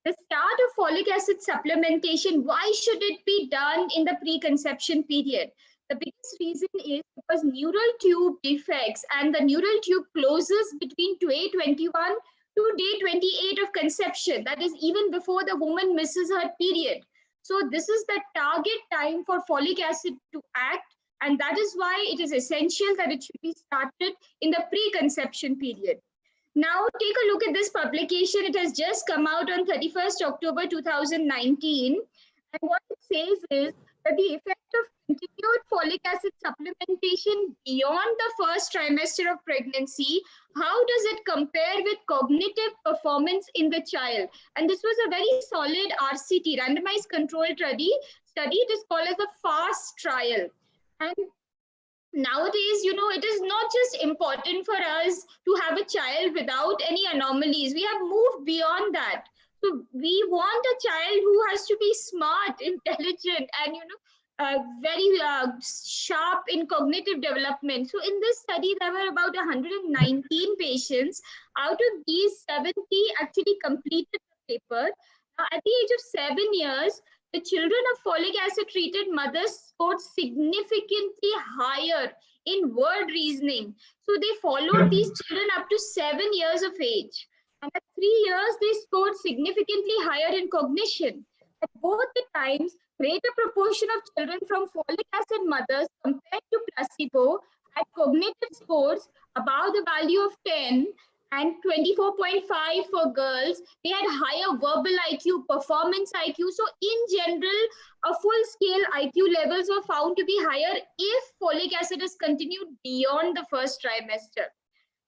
The start of folic acid supplementation, why should it be done in the preconception period? The biggest reason is because neural tube defects and the neural tube closes between day 21 to day 28 of conception. That is even before the woman misses her period. So this is the target time for folic acid to act. And that is why it is essential that it should be started in the preconception period. Now, take a look at this publication. It has just come out on 31st October 2019. And what it says is that the effect of continued folic acid supplementation beyond the first trimester of pregnancy, how does it compare with cognitive performance in the child? And this was a very solid RCT, randomized controlled study. It is called as a FAST trial. And nowadays, it is not just important for us to have a child without any anomalies. We have moved beyond that. So we want a child who has to be smart, intelligent, and very sharp in cognitive development. So in this study, there were about 119 patients. Out of these, 70 actually completed the paper. Now, at the age of 7 years, the children of folic acid treated mothers scored significantly higher in word reasoning. So they followed these children up to 7 years of age. And at 3 years, they scored significantly higher in cognition. At both the times, greater proportion of children from folic acid mothers compared to placebo had cognitive scores above the value of 10 and 24.5 for girls. They had higher verbal IQ, performance IQ. So in general, a full scale IQ levels were found to be higher if folic acid is continued beyond the first trimester.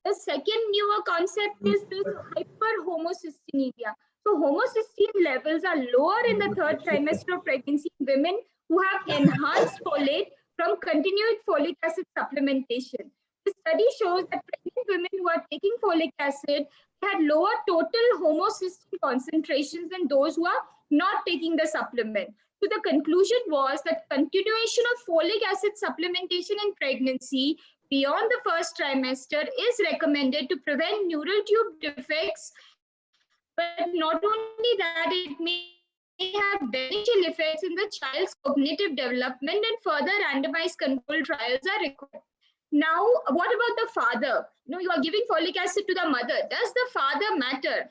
The second newer concept is this hyperhomocystinemia. So homocysteine levels are lower in the third trimester of pregnancy in women who have enhanced folate from continued folic acid supplementation. The study shows that pregnant women who are taking folic acid had lower total homocysteine concentrations than those who are not taking the supplement. So the conclusion was that continuation of folic acid supplementation in pregnancy beyond the first trimester is recommended to prevent neural tube defects. But not only that, it may have beneficial effects in the child's cognitive development, and further randomized controlled trials are required. Now, what about the father? You are giving folic acid to the mother. Does the father matter?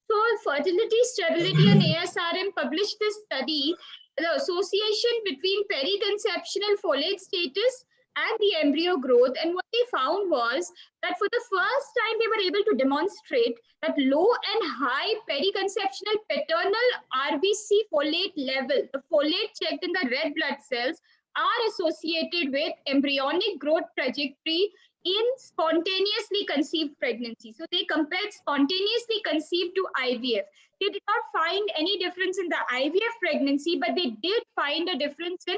So Fertility, Sterility and ASRM published this study, the association between periconceptional folate status and the embryo growth. And what they found was that for the first time, they were able to demonstrate that low and high periconceptional paternal RBC folate level, the folate checked in the red blood cells, are associated with embryonic growth trajectory in spontaneously conceived pregnancy. So they compared spontaneously conceived to IVF. They did not find any difference in the IVF pregnancy, but they did find a difference in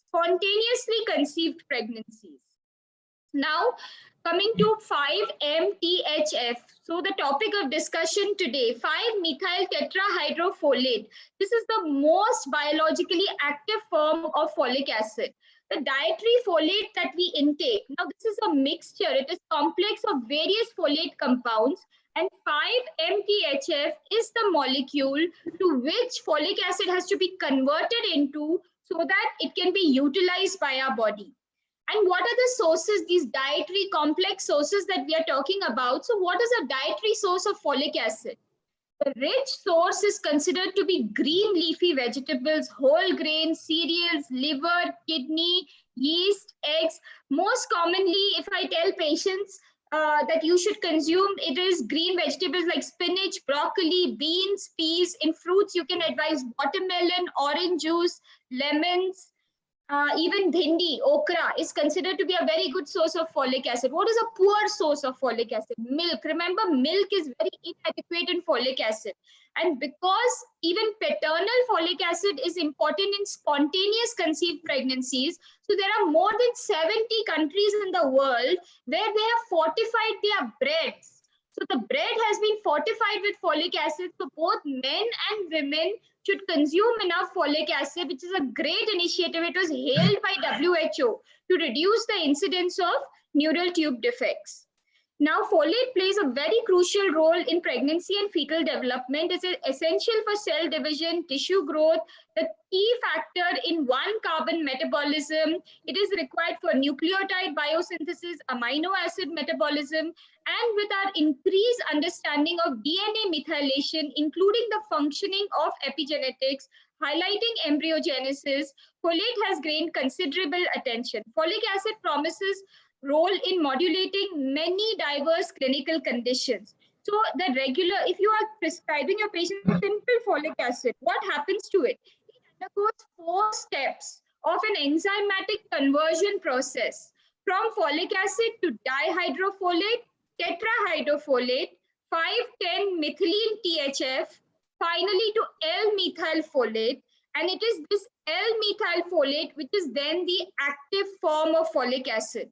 spontaneously conceived pregnancies. Now, coming to 5-MTHF. So the topic of discussion today, 5-methyl tetrahydrofolate. This is the most biologically active form of folic acid. The dietary folate that we intake, now this is a mixture, it is complex of various folate compounds, and 5-MTHF is the molecule to which folic acid has to be converted into so that it can be utilized by our body. And what are the sources, these dietary complex sources that we are talking about? So what is a dietary source of folic acid? The rich source is considered to be green leafy vegetables, whole grains, cereals, liver, kidney, yeast, eggs. Most commonly, if I tell patients that you should consume, it is green vegetables like spinach, broccoli, beans, peas. In fruits, you can advise watermelon, orange juice, lemons, even bhindi, okra is considered to be a very good source of folic acid. What is a poor source of folic acid? Milk. Remember, milk is very inadequate in folic acid. And because even paternal folic acid is important in spontaneous conceived pregnancies, so there are more than 70 countries in the world where they have fortified their breads. So the bread has been fortified with folic acid. So both men and women should consume enough folic acid, which is a great initiative. It was hailed by WHO to reduce the incidence of neural tube defects. Now, folate plays a very crucial role in pregnancy and fetal development. It is essential for cell division, tissue growth, the key factor in one carbon metabolism. It is required for nucleotide biosynthesis, amino acid metabolism, and with our increased understanding of DNA methylation, including the functioning of epigenetics, highlighting embryogenesis, folate has gained considerable attention. Folic acid promises role in modulating many diverse clinical conditions. So the regular, if you are prescribing your patient simple folic acid, what happens to it? It undergoes 4 steps of an enzymatic conversion process from folic acid to dihydrofolate, tetrahydrofolate, 5,10-methylene THF, finally to L-methylfolate, and it is this L-methylfolate which is then the active form of folic acid.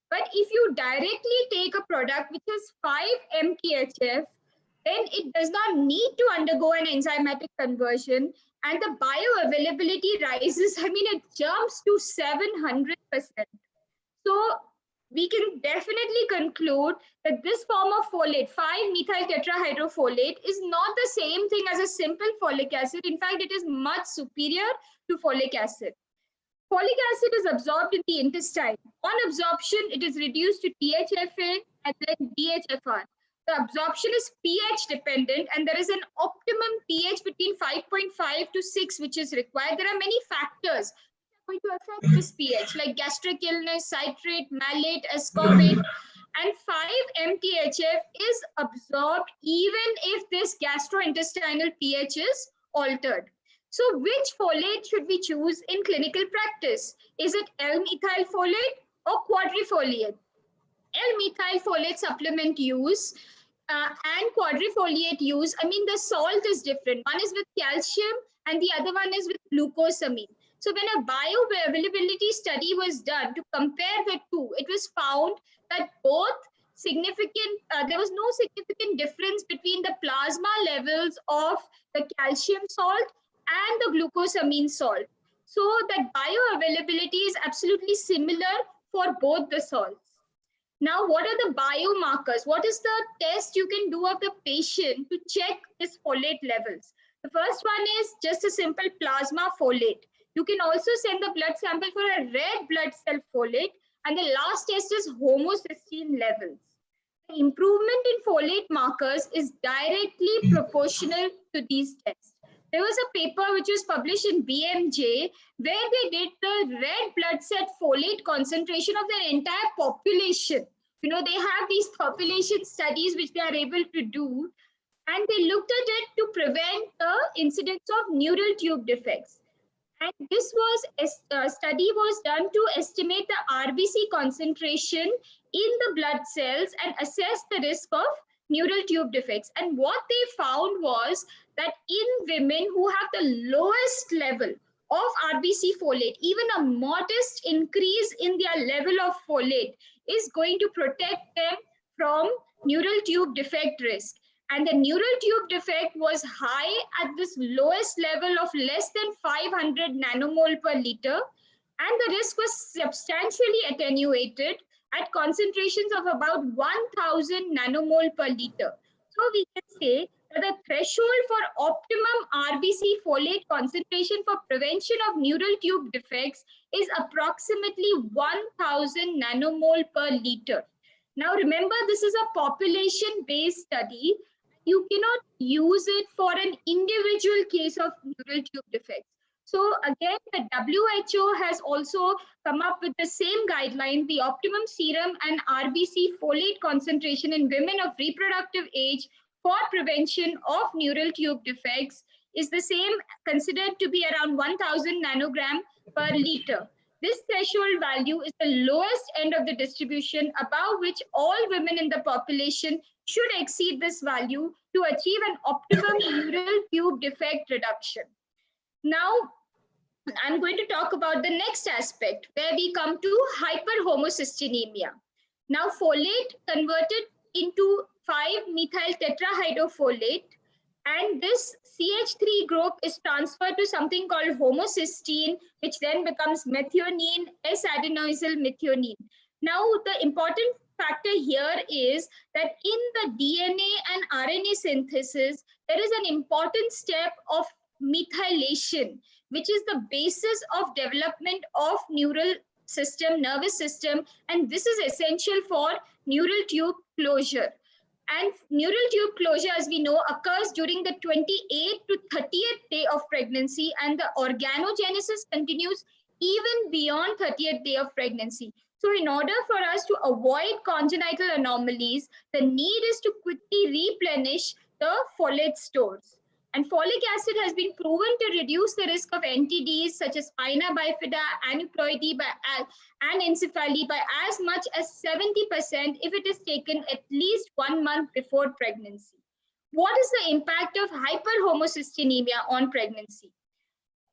But if you directly take a product which is 5-MTHF, then it does not need to undergo an enzymatic conversion and the bioavailability rises. I mean, it jumps to 700%. So we can definitely conclude that this form of folate, 5-methyl tetrahydrofolate, is not the same thing as a simple folic acid. In fact, it is much superior to folic acid. Folic acid is absorbed in the intestine. On absorption, it is reduced to THFA and then DHFR. The absorption is pH dependent and there is an optimum pH between 5.5 to 6 which is required. There are many factors which are going to affect this pH like gastric illness, citrate, malate, ascorbate, and 5-MTHF is absorbed even if this gastrointestinal pH is altered. So which folate should we choose in clinical practice? Is it L-methylfolate or quadrifoliate? L-methylfolate supplement use and quadrifoliate use, I mean, the salt is different. One is with calcium and the other one is with glucosamine. So when a bioavailability study was done to compare the two, it was found that both there was no significant difference between the plasma levels of the calcium salt and the glucosamine salt. So that bioavailability is absolutely similar for both the salts. Now, what are the biomarkers? What is the test you can do of the patient to check his folate levels? The first one is just a simple plasma folate. You can also send the blood sample for a red blood cell folate. And the last test is homocysteine levels. The improvement in folate markers is directly proportional to these tests. There was a paper which was published in BMJ where they did the red blood cell folate concentration of the entire population. You know, they have these population studies which they are able to do, and they looked at it to prevent the incidence of neural tube defects. And this study was done to estimate the RBC concentration in the blood cells and assess the risk of neural tube defects. And what they found was that in women who have the lowest level of RBC folate, even a modest increase in their level of folate is going to protect them from neural tube defect risk. And the neural tube defect was high at this lowest level of less than 500 nanomole per liter. And the risk was substantially attenuated at concentrations of about 1000 nanomole per liter. So we can say that the threshold for optimum RBC folate concentration for prevention of neural tube defects is approximately 1000 nanomole per liter. Now remember, this is a population-based study. you cannot use it for an individual case of neural tube defects. So again, the WHO has also come up with the same guideline. The optimum serum and RBC folate concentration in women of reproductive age for prevention of neural tube defects is the same, considered to be around 1000 nanogram per liter. This threshold value is the lowest end of the distribution, above which all women in the population should exceed this value to achieve an optimum neural tube defect reduction. Now, I'm going to talk about the next aspect, where we come to hyperhomocystinemia. Now, folate converted into 5-methyl tetrahydrofolate, and this CH3 group is transferred to something called homocysteine, which then becomes methionine, S-adenosyl methionine. Now, the important factor here is that in the DNA and RNA synthesis, there is an important step of methylation, which is the basis of development of neural system, nervous system, and this is essential for neural tube closure. And neural tube closure, as we know, occurs during the 28th to 30th day of pregnancy, and the organogenesis continues even beyond 30th day of pregnancy. So in order for us to avoid congenital anomalies, the need is to quickly replenish the folate stores. And folic acid has been proven to reduce the risk of NTDs such as spina bifida, aneuploidy, and encephaly by as much as 70% if it is taken at least 1 month before pregnancy. What is the impact of hyperhomocystinemia on pregnancy?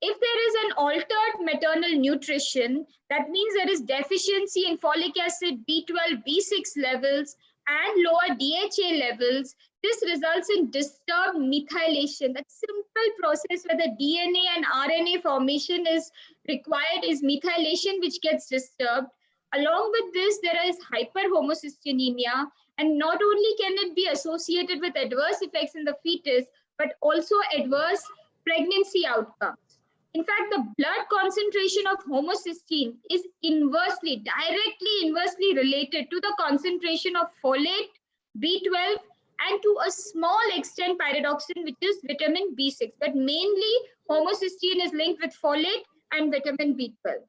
If there is an altered maternal nutrition, that means there is deficiency in folic acid, B12, B6 levels, and lower DHA levels. This results in disturbed methylation. That simple process where the DNA and RNA formation is required is methylation, which gets disturbed. Along with this, there is hyperhomocystinemia, and not only can it be associated with adverse effects in the fetus, but also adverse pregnancy outcomes. In fact, the blood concentration of homocysteine is directly inversely related to the concentration of folate, B12, and to a small extent pyridoxine, which is vitamin B6. But mainly homocysteine is linked with folate and vitamin B12.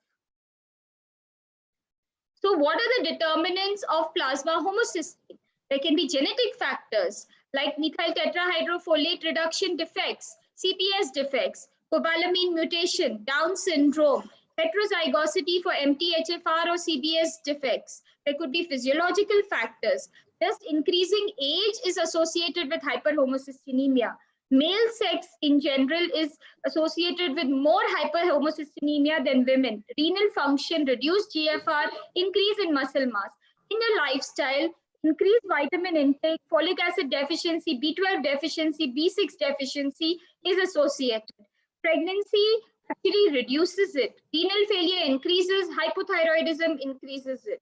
So what are the determinants of plasma homocysteine? There can be genetic factors like methyl tetrahydrofolate reduction defects, CPS defects, cobalamin mutation, Down syndrome, heterozygosity for MTHFR or CBS defects. There could be physiological factors. Just increasing age is associated with hyperhomocystinemia. Male sex in general is associated with more hyperhomocystinemia than women. Renal function, reduced GFR, increase in muscle mass. In a lifestyle, increased vitamin intake, folic acid deficiency, B12 deficiency, B6 deficiency is associated. Pregnancy actually reduces it. Renal failure increases, hypothyroidism increases it.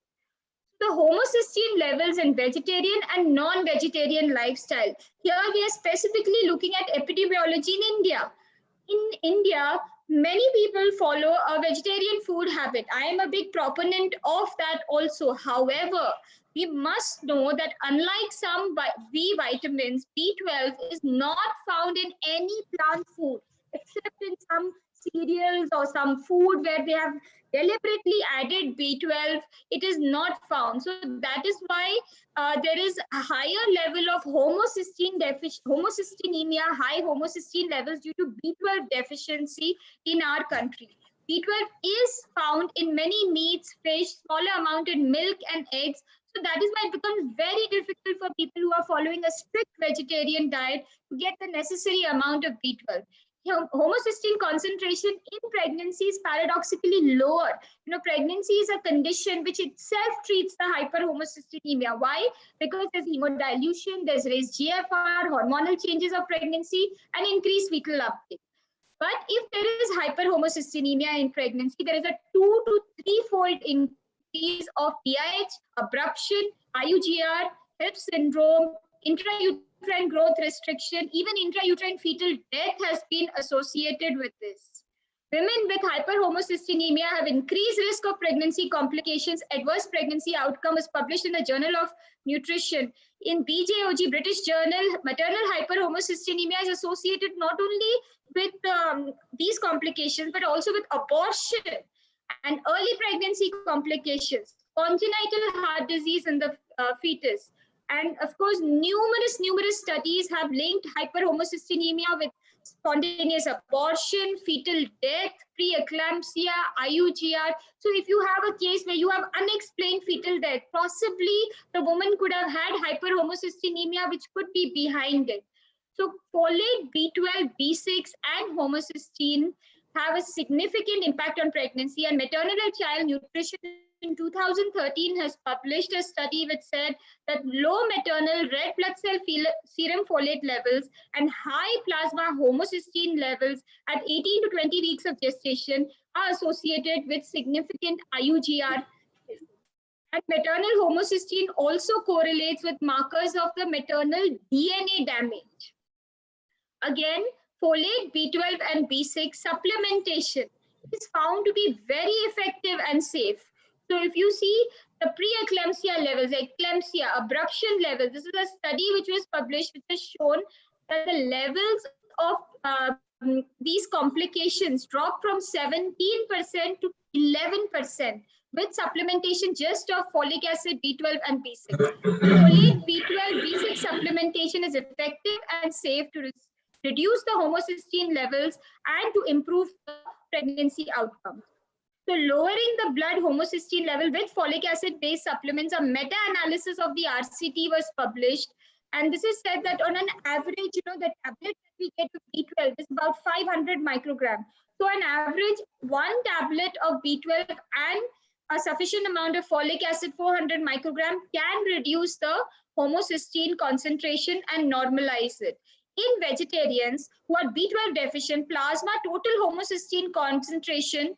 The homocysteine levels in vegetarian and non-vegetarian lifestyle. Here we are specifically looking at epidemiology in India. In India, many people follow a vegetarian food habit. I am a big proponent of that also. However, we must know that unlike some B vitamins, B12 is not found in any plant food, except in some cereals or some food where they have deliberately added B12, it is not found. So that is why there is a higher level of homocystinemia, high homocysteine levels due to B12 deficiency in our country. B12 is found in many meats, fish, smaller amount in milk and eggs. So that is why it becomes very difficult for people who are following a strict vegetarian diet to get the necessary amount of B12. Homocysteine concentration in pregnancy is paradoxically lower. Pregnancy is a condition which itself treats the hyperhomocystinemia. Why? Because there's hemodilution, there's raised GFR, hormonal changes of pregnancy, and increased fetal uptake. But if there is hyperhomocystinemia in pregnancy, there is a 2 to 3-fold increase of DIH, abruption, IUGR, HIP syndrome, intrauterine growth restriction, even intrauterine fetal death has been associated with this. Women with hyperhomocystinemia have increased risk of pregnancy complications. Adverse pregnancy outcome was published in the Journal of Nutrition. In BJOG, British Journal, maternal hyperhomocystinemia is associated not only with these complications, but also with abortion and early pregnancy complications, congenital heart disease in the fetus. And of course, numerous studies have linked hyperhomocystinemia with spontaneous abortion, fetal death, preeclampsia, IUGR. So if you have a case where you have unexplained fetal death, possibly the woman could have had hyperhomocystinemia, which could be behind it. So folate, B12, B6, and homocysteine have a significant impact on pregnancy, and Maternal and Child Nutrition in 2013 has published a study which said that low maternal red blood cell serum folate levels and high plasma homocysteine levels at 18 to 20 weeks of gestation are associated with significant IUGR. And maternal homocysteine also correlates with markers of the maternal DNA damage. Again, folate, B12, and B6 supplementation is found to be very effective and safe. So if you see the preeclampsia levels, eclampsia, abruption levels, this is a study which was published which has shown that the levels of these complications drop from 17% to 11% with supplementation just of folic acid, B12, and B6. Folate, B12, B6 supplementation is effective and safe to reduce the homocysteine levels and to improve the pregnancy outcomes. So lowering the blood homocysteine level with folic acid-based supplements, a meta-analysis of the RCT was published. And this is said that on an average, the tablet that we get of B12 is about 500 micrograms. So on average, one tablet of B12 and a sufficient amount of folic acid, 400 microgram, can reduce the homocysteine concentration and normalize it. In vegetarians who are B12 deficient, plasma total homocysteine concentration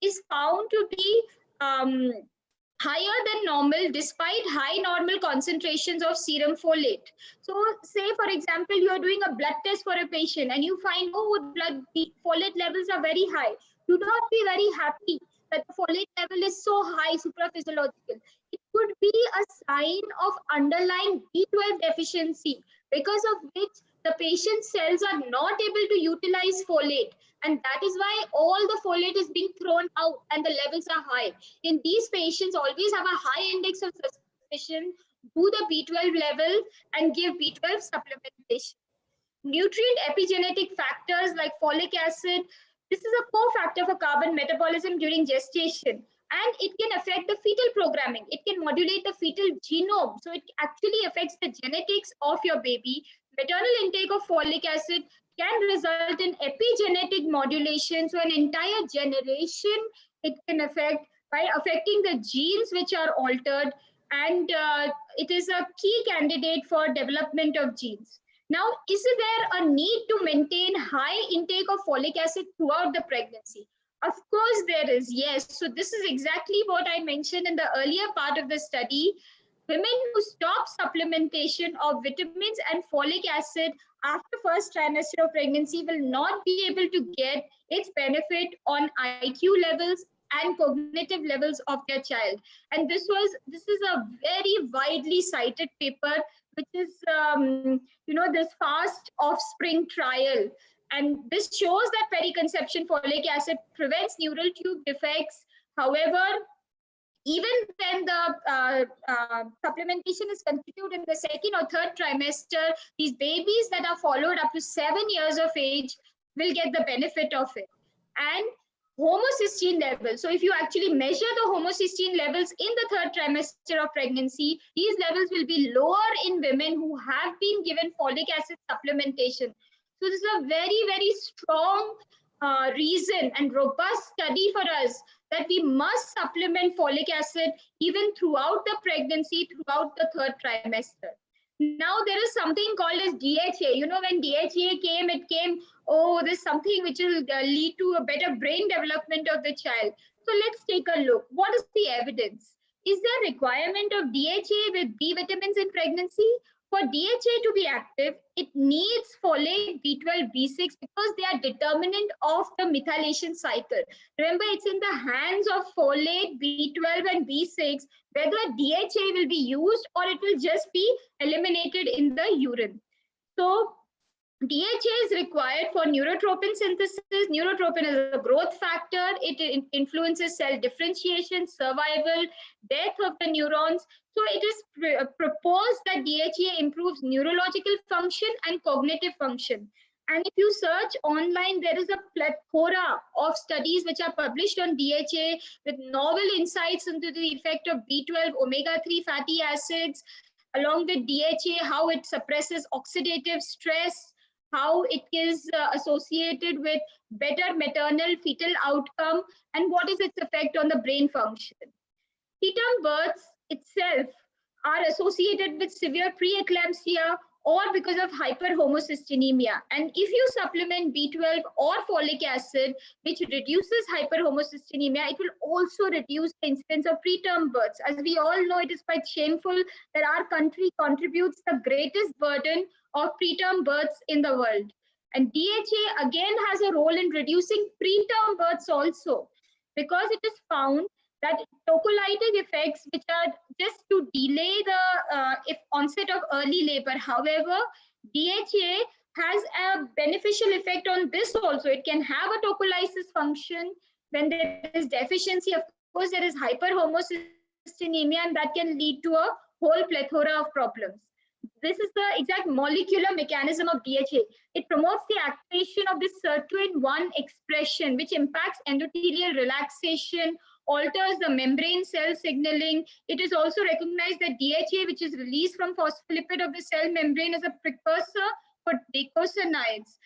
is found to be higher than normal despite high normal concentrations of serum folate. So say, for example, you are doing a blood test for a patient and you find, oh, blood folate levels are very high. Do not be very happy that the folate level is so high, supraphysiological. It could be a sign of underlying B12 deficiency, because of which the patient's cells are not able to utilize folate. And that is why all the folate is being thrown out and the levels are high. In these patients, always have a high index of suspicion, do the B12 level and give B12 supplementation. Nutrient epigenetic factors like folic acid, this is a cofactor for carbon metabolism during gestation, and it can affect the fetal programming. It can modulate the fetal genome. So it actually affects the genetics of your baby. Maternal intake of folic acid can result in epigenetic modulation. So an entire generation it can affect by affecting the genes which are altered, and it is a key candidate for development of genes. Now, is there a need to maintain high intake of folic acid throughout the pregnancy? Of course there is, yes. So this is exactly what I mentioned in the earlier part of the study. Women who stop supplementation of vitamins and folic acid after first trimester of pregnancy will not be able to get its benefit on IQ levels and cognitive levels of their child. And this is a very widely cited paper, which is this FAST offspring trial. And this shows that periconception folic acid prevents neural tube defects. However, even when the supplementation is continued in the second or third trimester, these babies that are followed up to 7 years of age will get the benefit of it. And homocysteine levels. So if you actually measure the homocysteine levels in the third trimester of pregnancy, these levels will be lower in women who have been given folic acid supplementation. So this is a very, very strong reason and robust study for us that we must supplement folic acid even throughout the pregnancy, throughout the third trimester. Now there is something called as DHA. When DHA came, it came, there's something which will lead to a better brain development of the child. So let's take a look. What is the evidence? Is there requirement of DHA with B vitamins in pregnancy? For DHA to be active, it needs folate, B12, B6 because they are determinant of the methylation cycle. Remember, it's in the hands of folate, B12, and B6 whether DHA will be used or it will just be eliminated in the urine. So DHA is required for neurotropin synthesis. Neurotropin is a growth factor. It influences cell differentiation, survival, death of the neurons. So it is proposed that DHA improves neurological function and cognitive function. And if you search online, there is a plethora of studies which are published on DHA with novel insights into the effect of B12, omega-3 fatty acids, along with DHA, how it suppresses oxidative stress, how it is associated with better maternal fetal outcome, and what is its effect on the brain function. Preterm births itself are associated with severe preeclampsia or because of hyperhomocystinemia. And if you supplement B12 or folic acid, which reduces hyperhomocystinemia, it will also reduce the incidence of preterm births. As we all know, it is quite shameful that our country contributes the greatest burden of preterm births in the world. And DHA again has a role in reducing preterm births also, because it is found that tocolytic effects, which are just to delay the onset of early labor. However, DHA has a beneficial effect on this also. It can have a tocolysis function when there is deficiency. Of course, there is hyperhomocystinemia, and that can lead to a whole plethora of problems. This is the exact molecular mechanism of DHA. It promotes the activation of this sirtuin-1 expression, which impacts endothelial relaxation, alters the membrane cell signaling. It is also recognized that DHA, which is released from phospholipid of the cell membrane, is a precursor for docosanides.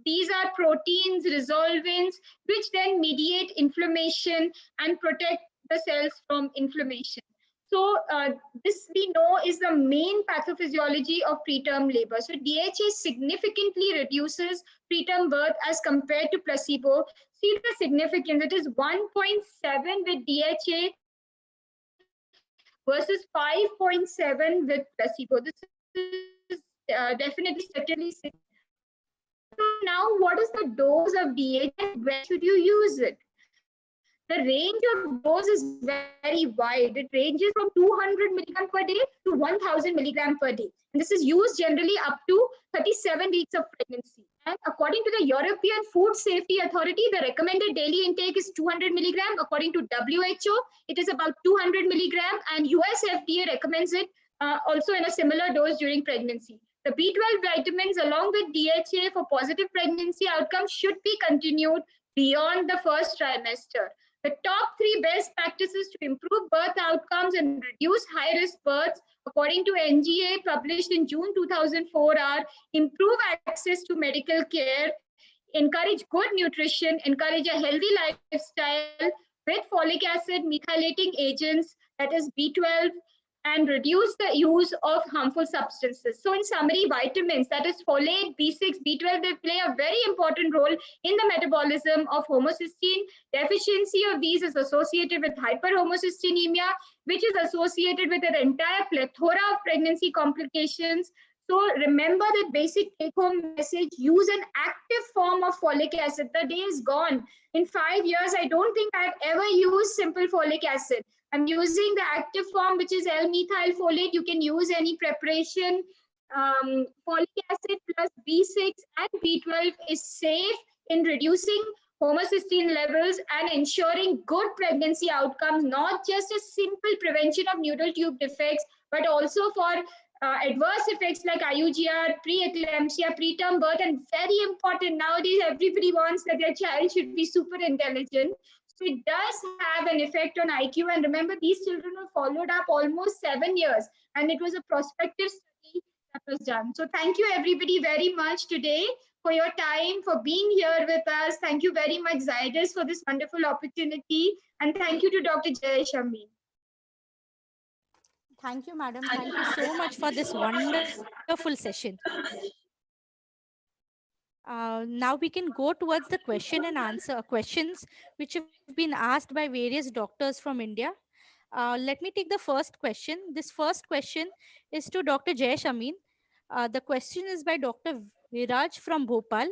These are proteins, resolvins, which then mediate inflammation and protect the cells from inflammation. So this we know is the main pathophysiology of preterm labor. So DHA significantly reduces preterm birth as compared to placebo. See the significance, it is 1.7 with DHA versus 5.7 with placebo. This is definitely statistically significant. So now, what is the dose of DHA? Where should you use it? The range of dose is very wide. It ranges from 200 milligram per day to 1000 milligram per day. And this is used generally up to 37 weeks of pregnancy. And according to the European Food Safety Authority, the recommended daily intake is 200 milligram. According to WHO, it is about 200 milligram, and US FDA recommends it also in a similar dose during pregnancy. The B12 vitamins along with DHA for positive pregnancy outcomes should be continued beyond the first trimester. The top 3 best practices to improve birth outcomes and reduce high-risk births, according to NGA, published in June 2004, are improve access to medical care, encourage good nutrition, encourage a healthy lifestyle with folic acid methylating agents, that is B12, and reduce the use of harmful substances. So in summary, vitamins, that is folate, B6, B12, they play a very important role in the metabolism of homocysteine. Deficiency of these is associated with hyperhomocystinemia, which is associated with an entire plethora of pregnancy complications. So remember the basic take-home message: use an active form of folic acid. The day is gone. In 5 years, I don't think I've ever used simple folic acid. I'm using the active form, which is L-methyl folate. You can use any preparation. Folic acid plus B6 and B12 is safe in reducing homocysteine levels and ensuring good pregnancy outcomes, not just a simple prevention of neural tube defects, but also for adverse effects like IUGR, preeclampsia, preterm birth, and very important, nowadays everybody wants that their child should be super intelligent. So it does have an effect on IQ. And remember, these children were followed up almost 7 years, and it was a prospective study that was done. So thank you everybody very much today for your time, for being here with us. Thank you very much, Zydus, for this wonderful opportunity. And thank you to Dr. Jayesh Amin. Thank you, madam. Thank you so much for this wonderful session. Now we can go towards the question and answer questions which have been asked by various doctors from India. Let me take the first question. This first question is to Dr. Jayesh Amin. The question is by Dr. Viraj from Bhopal.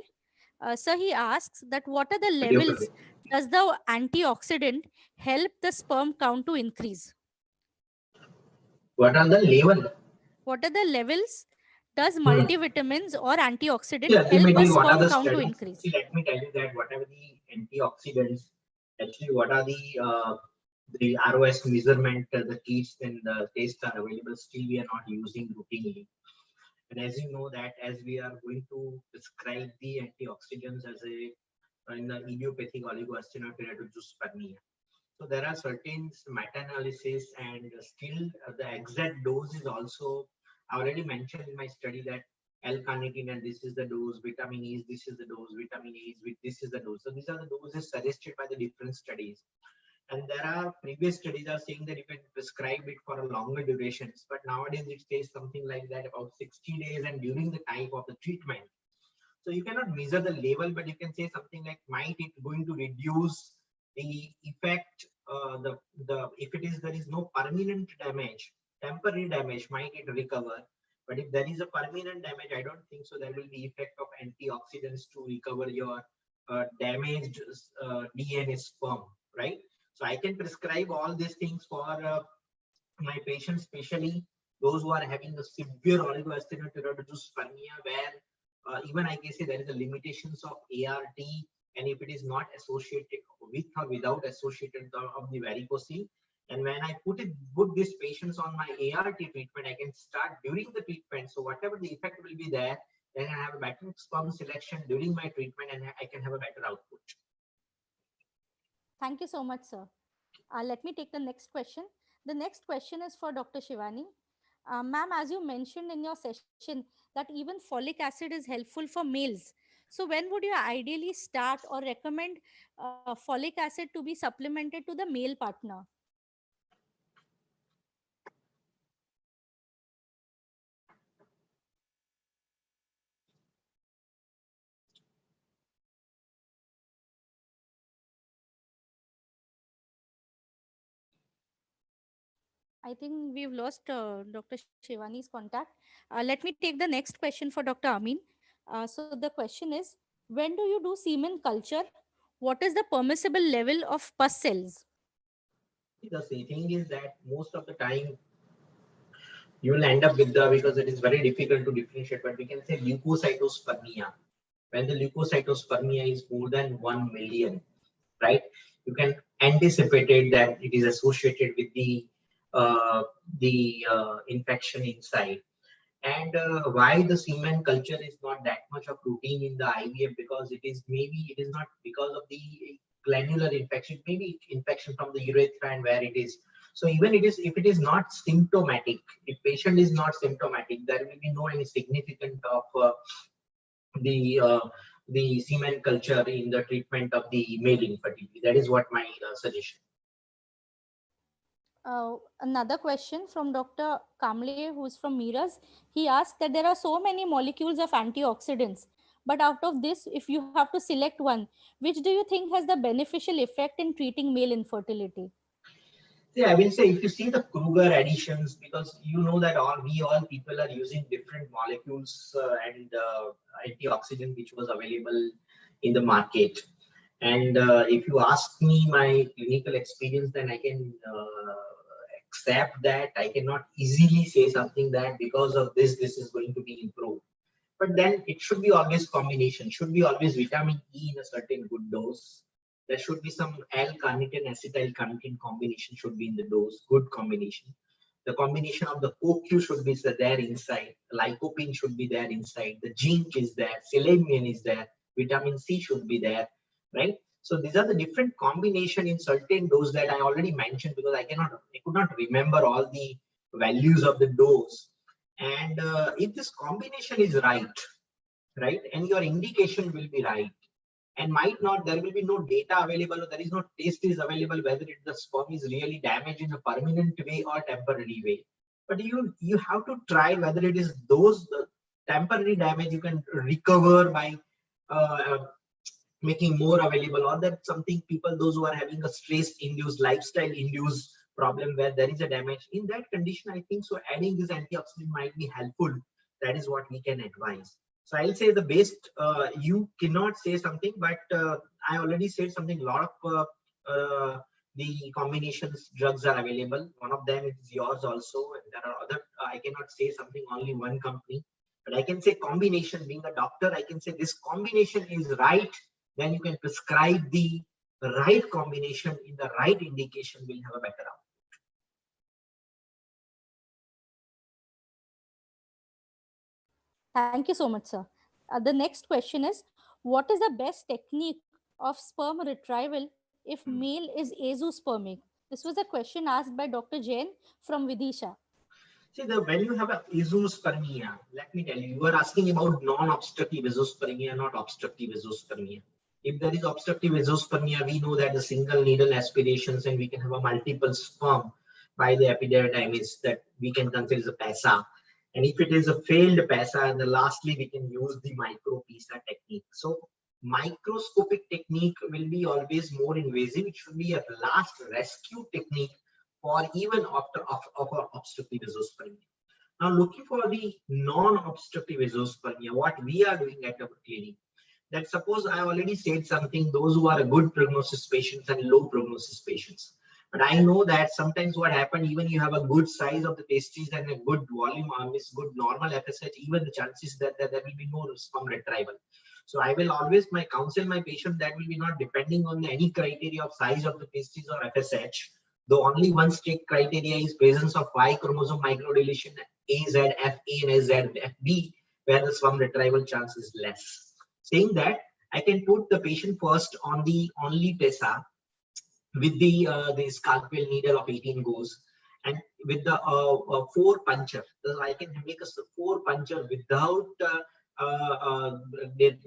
So he asks that what are the Video levels does the antioxidant help the sperm count to increase? What are the level? What are the levels does Hmm. multivitamins or antioxidant See, help a ultimately, what are sperm the count to studies? increase? See, let me tell you that whatever the antioxidants, actually, what are the ROS measurement, the kits and the tests are available. Still, we are not using routinely. And as you know that as we are going to prescribe the antioxidants as a in the idiopathic oligosteroid. So there are certain meta-analysis and still the exact dose is also I already mentioned in my study that L-carnitine and this is the dose, vitamin E, this is the dose, vitamin E, this is the dose. So these are the doses suggested by the different studies. And there are previous studies are saying that you can prescribe it for a longer durations, but nowadays it says something like that about 60 days and during the type of the treatment. So you cannot measure the level, but you can say something like might it going to reduce the effect, the if it is there is no permanent damage, temporary damage, might it recover? But if there is a permanent damage, I don't think so. There will be effect of antioxidants to recover your damaged DNA sperm, right? So I can prescribe all these things for my patients, especially those who are having a severe oligosteroid where even I can say there is a limitations of ART, and if it is not associated with or without associated of the varicocele. And when I put these patients on my ART treatment, I can start during the treatment. So whatever the effect will be there, then I have a better sperm selection during my treatment, and I can have a better output. Thank you so much, sir. Let me take the next question. The next question is for Dr. Shivani. Ma'am, as you mentioned in your session, that even folic acid is helpful for males. So, when would you ideally start or recommend folic acid to be supplemented to the male partner? I think we've lost Dr. Shivani's contact. Let me take the next question for Dr. Amin. So the question is, when do you do semen culture? What is the permissible level of pus cells? The thing is that most of the time you will end up with the because it is very difficult to differentiate, but we can say leukocytospermia. When the leukocytospermia is more than 1 million, right? You can anticipate it that it is associated with the infection inside. And why the semen culture is not that much of routine in the IVF, because it is maybe it is not because of the glandular infection, maybe infection from the urethra and where it is. So even it is if it is not symptomatic, if patient is not symptomatic, there will be no any significant of the uh, the semen culture in the treatment of the male infertility. That is what my suggestion. Another question from Dr. Kamle, who's from Miras. He asked that there are so many molecules of antioxidants, but out of this, if you have to select one, which do you think has the beneficial effect in treating male infertility? See, I will say if you see the Kruger additions, because you know that all people are using different molecules and antioxidant which was available in the market. And if you ask me my clinical experience, then I can accept that. I cannot easily say something that because of this is going to be improved. But then it should be always combination, should be always vitamin E in a certain good dose. There should be some L-carnitine, acetyl-carnitine combination should be in the dose, good combination. The combination of the CoQ should be there inside, lycopene should be there inside, the zinc is there, selenium is there, vitamin C should be there, right? So these are the different combination in certain dose that I already mentioned, because I could not remember all the values of the dose. And if this combination is right, and your indication will be right, and might not, there will be no data available, or there is no test is available whether the sperm is really damaged in a permanent way or temporary way. But you have to try whether it is those temporary damage you can recover by uh, making more available, or that something people those who are having a stress induced lifestyle induced problem where there is a damage in that condition. I think so adding this antioxidant might be helpful, that is what we can advise. So I'll say the best, you cannot say something, but I already said something. A lot of the combinations drugs are available. One of them is yours also, and there are other. I cannot say something only one company, but I can say combination. Being a doctor, I can say this combination is right. Then you can prescribe the right combination in the right indication. Will have a better outcome. Thank you so much, sir. The next question is, what is the best technique of sperm retrieval if male is azoospermic? This was a question asked by Dr. Jain from Vidisha. See, when you have a azoospermia, let me tell you, you are asking about non-obstructive azoospermia, not obstructive azoospermia. If there is obstructive azoospermia, we know that the single needle aspirations and we can have a multiple sperm by the epididymis that we can consider as a PESA. And if it is a failed PESA, and then lastly, we can use the micro PESA technique. So microscopic technique will be always more invasive. It should be a last rescue technique for even after obstructive azoospermia. Now, looking for the non-obstructive azoospermia, what we are doing at our clinic, that suppose I already said something, those who are a good prognosis patients and low prognosis patients. But I know that sometimes what happens, even you have a good size of the testes and a good volume, good normal FSH, even the chances that there will be no sperm retrieval. So I will always counsel my patient that will be not depending on any criteria of size of the testes or FSH. Though only one strict criteria is presence of Y chromosome microdeletion AZFA and AZFB, where the sperm retrieval chance is less. Saying that, I can put the patient first on the only PESA with the scalpel needle of 18 goes, and with the 4 puncture. So I can make a 4 puncture without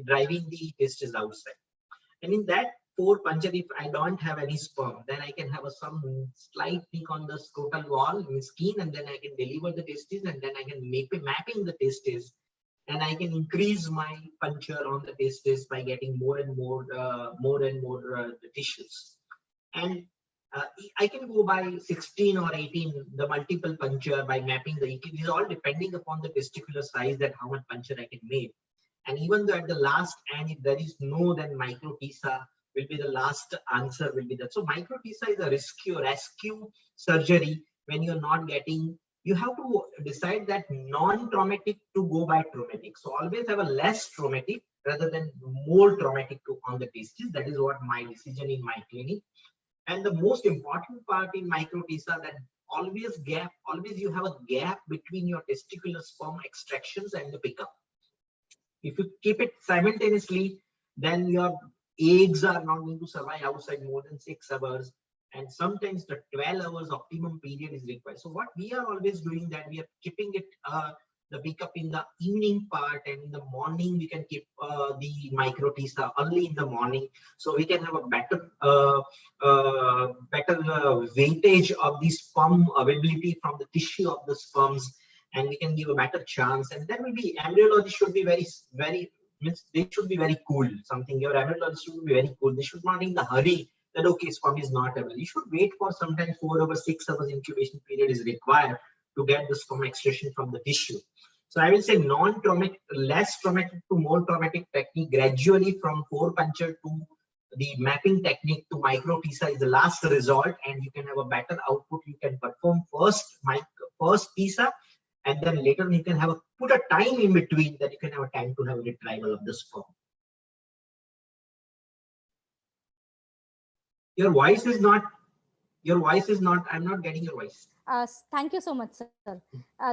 driving the testes outside. And in that 4 puncture, if I don't have any sperm, then I can have some slight peak on the scrotal wall in skin, and then I can deliver the testes, and then I can make mapping the testes, and I can increase my puncture on the testes by getting more and more tissues. And I can go by 16 or 18, the multiple puncture by mapping the EQ. This is all depending upon the testicular size, that how much puncture I can make. And even though at the last, and if there is no, then micro PESA will be the last answer will be that. So micro PESA is a rescue surgery when you're not getting, you have to decide that non-traumatic to go by traumatic. So always have a less traumatic rather than more traumatic on the testes. That is what my decision in my clinic. And the most important part in micro PESA, that always you have a gap between your testicular sperm extractions and the pickup. If you keep it simultaneously, then your eggs are not going to survive outside more than 6 hours. And sometimes the 12 hours optimum period is required. So what we are always doing, that we are keeping it the pickup in the evening part, and in the morning we can keep the micro PESA early in the morning, so we can have a better weightage of the sperm availability from the tissue of the sperms, and we can give a better chance. And then will be embryology should be very they should be very cool. Your embryologist should be very cool. They should not in the hurry that okay, sperm is not available. You should wait for sometimes 4 hours, 6 hours incubation period is required to get the sperm extraction from the tissue. So I will say non-traumatic, less traumatic to more traumatic technique, gradually from 4 puncture to the mapping technique to micro PESA is the last result, and you can have a better output. You can perform first PESA, and then later you can have put a time in between, that you can have a time to have a retrieval of the sperm. Your voice is not, I'm not getting your voice. Thank you so much, sir.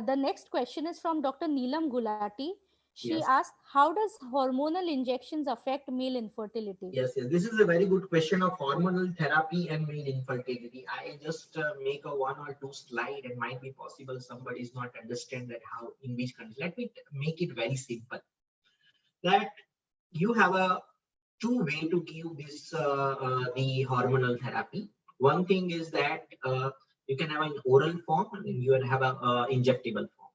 The next question is from Dr. Neelam Gulati. She asked, how does hormonal injections affect male infertility? Yes, this is a very good question of hormonal therapy and male infertility. I just make a 1 or 2 slide, and might be possible somebody is not understand that how, in which country. Let me make it very simple. That you have a 2 way to give this the hormonal therapy. One thing is that you can have an oral form, and you will have a injectable form.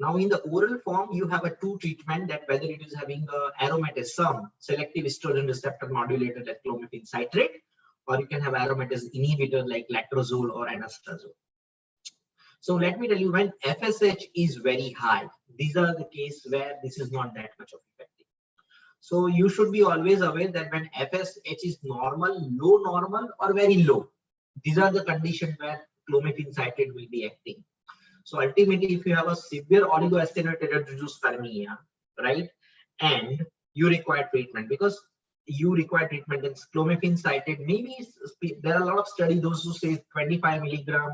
Now in the oral form, you have a 2 treatment, that whether it is having aromatase selective estrogen receptor modulator like clomiphene citrate, or you can have aromatase inhibitor like letrozole or anastrozole. So let me tell you, when FSH is very high, these are the cases where this is not that much of effective. So you should be always aware that when FSH is normal, low normal, or very low, these are the conditions where clomiphene citrate will be acting. So ultimately, if you have a severe oligoacidosis, right, and you require treatment, because you require treatment, then clomiphene citrate, maybe there are a lot of studies, those who say 25 milligram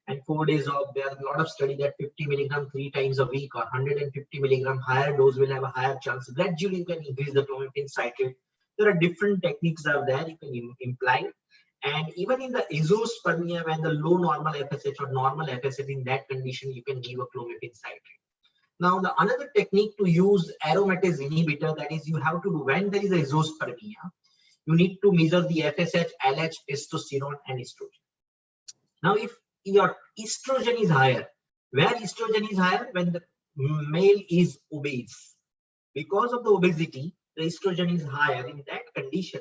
and 4 days off. There are a lot of study that 50 milligram 3 times a week or 150 milligram higher dose will have a higher chance. Gradually, you can increase the clomiphene citrate. There are different techniques out there you can imply. And even in the azoospermia, when the low normal FSH or normal FSH, in that condition, you can give a clomiphene citrate. Now, the another technique to use aromatase inhibitor, that is, you have to do when there is azoospermia, you need to measure the FSH, LH, testosterone, and estrogen. Now, if your estrogen is higher, where estrogen is higher? When the male is obese. Because of the obesity, the estrogen is higher. In that condition,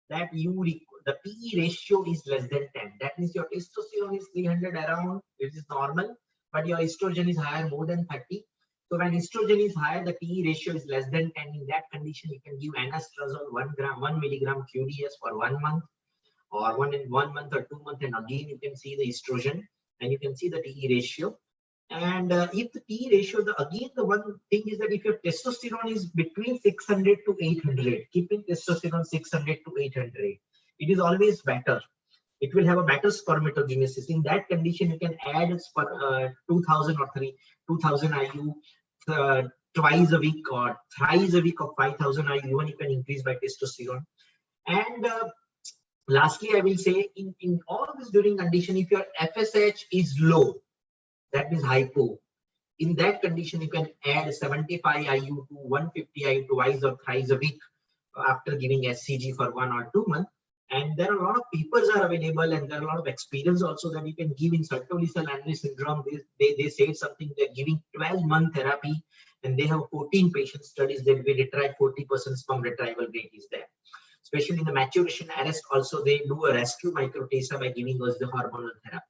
that the PE ratio is less than 10. That means your testosterone is 300 around, it is normal, but your estrogen is higher, more than 30. So when estrogen is higher, the PE ratio is less than 10. In that condition, you can give anastrozole 1 milligram QDS for 1 month, or 1 month or 2 months, and again you can see the estrogen and you can see the TE ratio. And if the TE ratio, again the one thing is that if your testosterone is between 600 to 800, keeping testosterone 600 to 800, it is always better. It will have a better spermatogenesis. In that condition, you can add 2000 or 2000 IU twice a week or thrice a week of 5000 IU. Even you can increase by testosterone. And lastly, I will say in all of this during condition, if your FSH is low, that means hypo. In that condition, you can add 75 IU to 150 IU twice or thrice a week after giving SCG for 1 or 2 months. And there are a lot of papers are available, and there are a lot of experience also that you can give in Sertoli cell aneurysm syndrome. They say something, they're giving 12-month therapy, and they have 14 patient studies that we retrieve 40% sperm retrieval rate is there. Especially in the maturation arrest, also they do a rescue microtesa by giving us the hormonal therapy.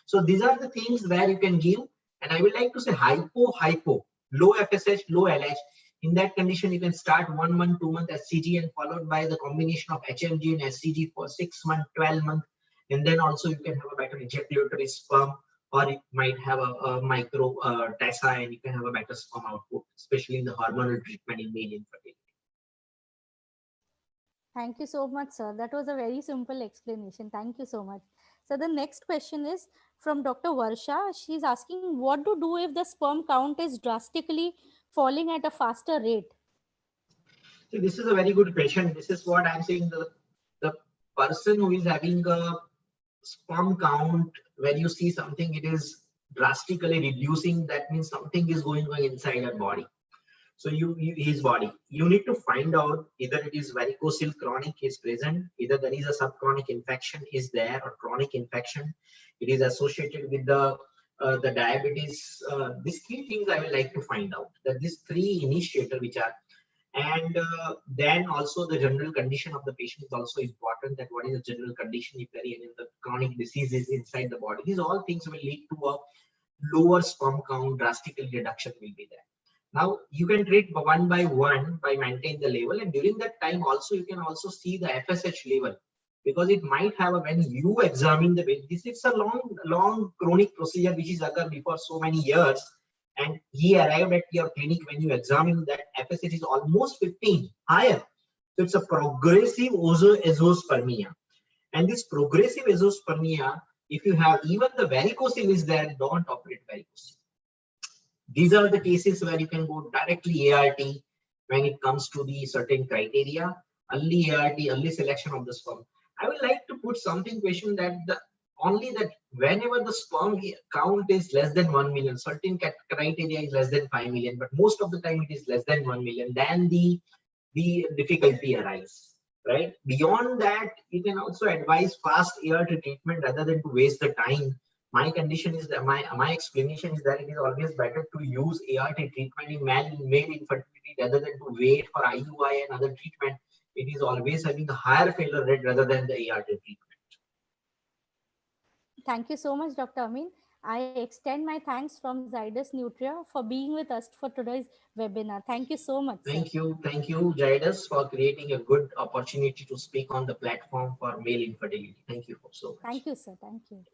So these are the things where you can give. And I would like to say hypo, low FSH, low LH. In that condition, you can start 1 month, 2 month SCG and followed by the combination of HMG and SCG for 6 months, 12 months. And then also you can have a better ejaculatory sperm, or it might have a micro tessa, and you can have a better sperm output, especially in the hormonal treatment in male infertility. Thank you so much, sir. That was a very simple explanation. Thank you so much. So the next question is from Dr. Varsha. She's asking, what to do if the sperm count is drastically falling at a faster rate? So this is a very good question. This is what I'm saying. The person who is having a sperm count, when you see something, it is drastically reducing, that means something is going on inside her body. So his body, you need to find out either it is varicocele chronic is present, either there is a subchronic infection is there, or chronic infection. It is associated with the diabetes. These 3 things I would like to find out. That these 3 initiators which are, and then also the general condition of the patient is also important. That what is the general condition, if there is any of the chronic diseases inside the body. These all things will lead to a lower sperm count, drastically reduction will be there. Now you can treat 1 by 1 by maintaining the level, and during that time also you can also see the FSH level, because it might have when you examine the weight. This is a long chronic procedure which is occurred before so many years, and he arrived at your clinic when you examine that FSH is almost 15 higher. So it's a progressive azoospermia, and this progressive azoospermia, if you have even the varicocele is there, don't operate varicocele. These are the cases where you can go directly ART when it comes to the certain criteria. Early ART, early selection of the sperm. I would like to put something question that only that whenever the sperm count is less than 1 million, certain criteria is less than 5 million, but most of the time it is less than 1 million, then the difficulty arises, right? Beyond that, you can also advise fast ART treatment rather than to waste the time. My condition is that my explanation is that it is always better to use ART treatment in male infertility rather than to wait for IUI and other treatment. It is always having a higher failure rate rather than the ART treatment. Thank you so much, Dr. Amin. I extend my thanks from Zydus Nutria for being with us for today's webinar. Thank you so much, sir. Thank you, Jairus, for creating a good opportunity to speak on the platform for male infertility. Thank you so much. Thank you, sir. Thank you.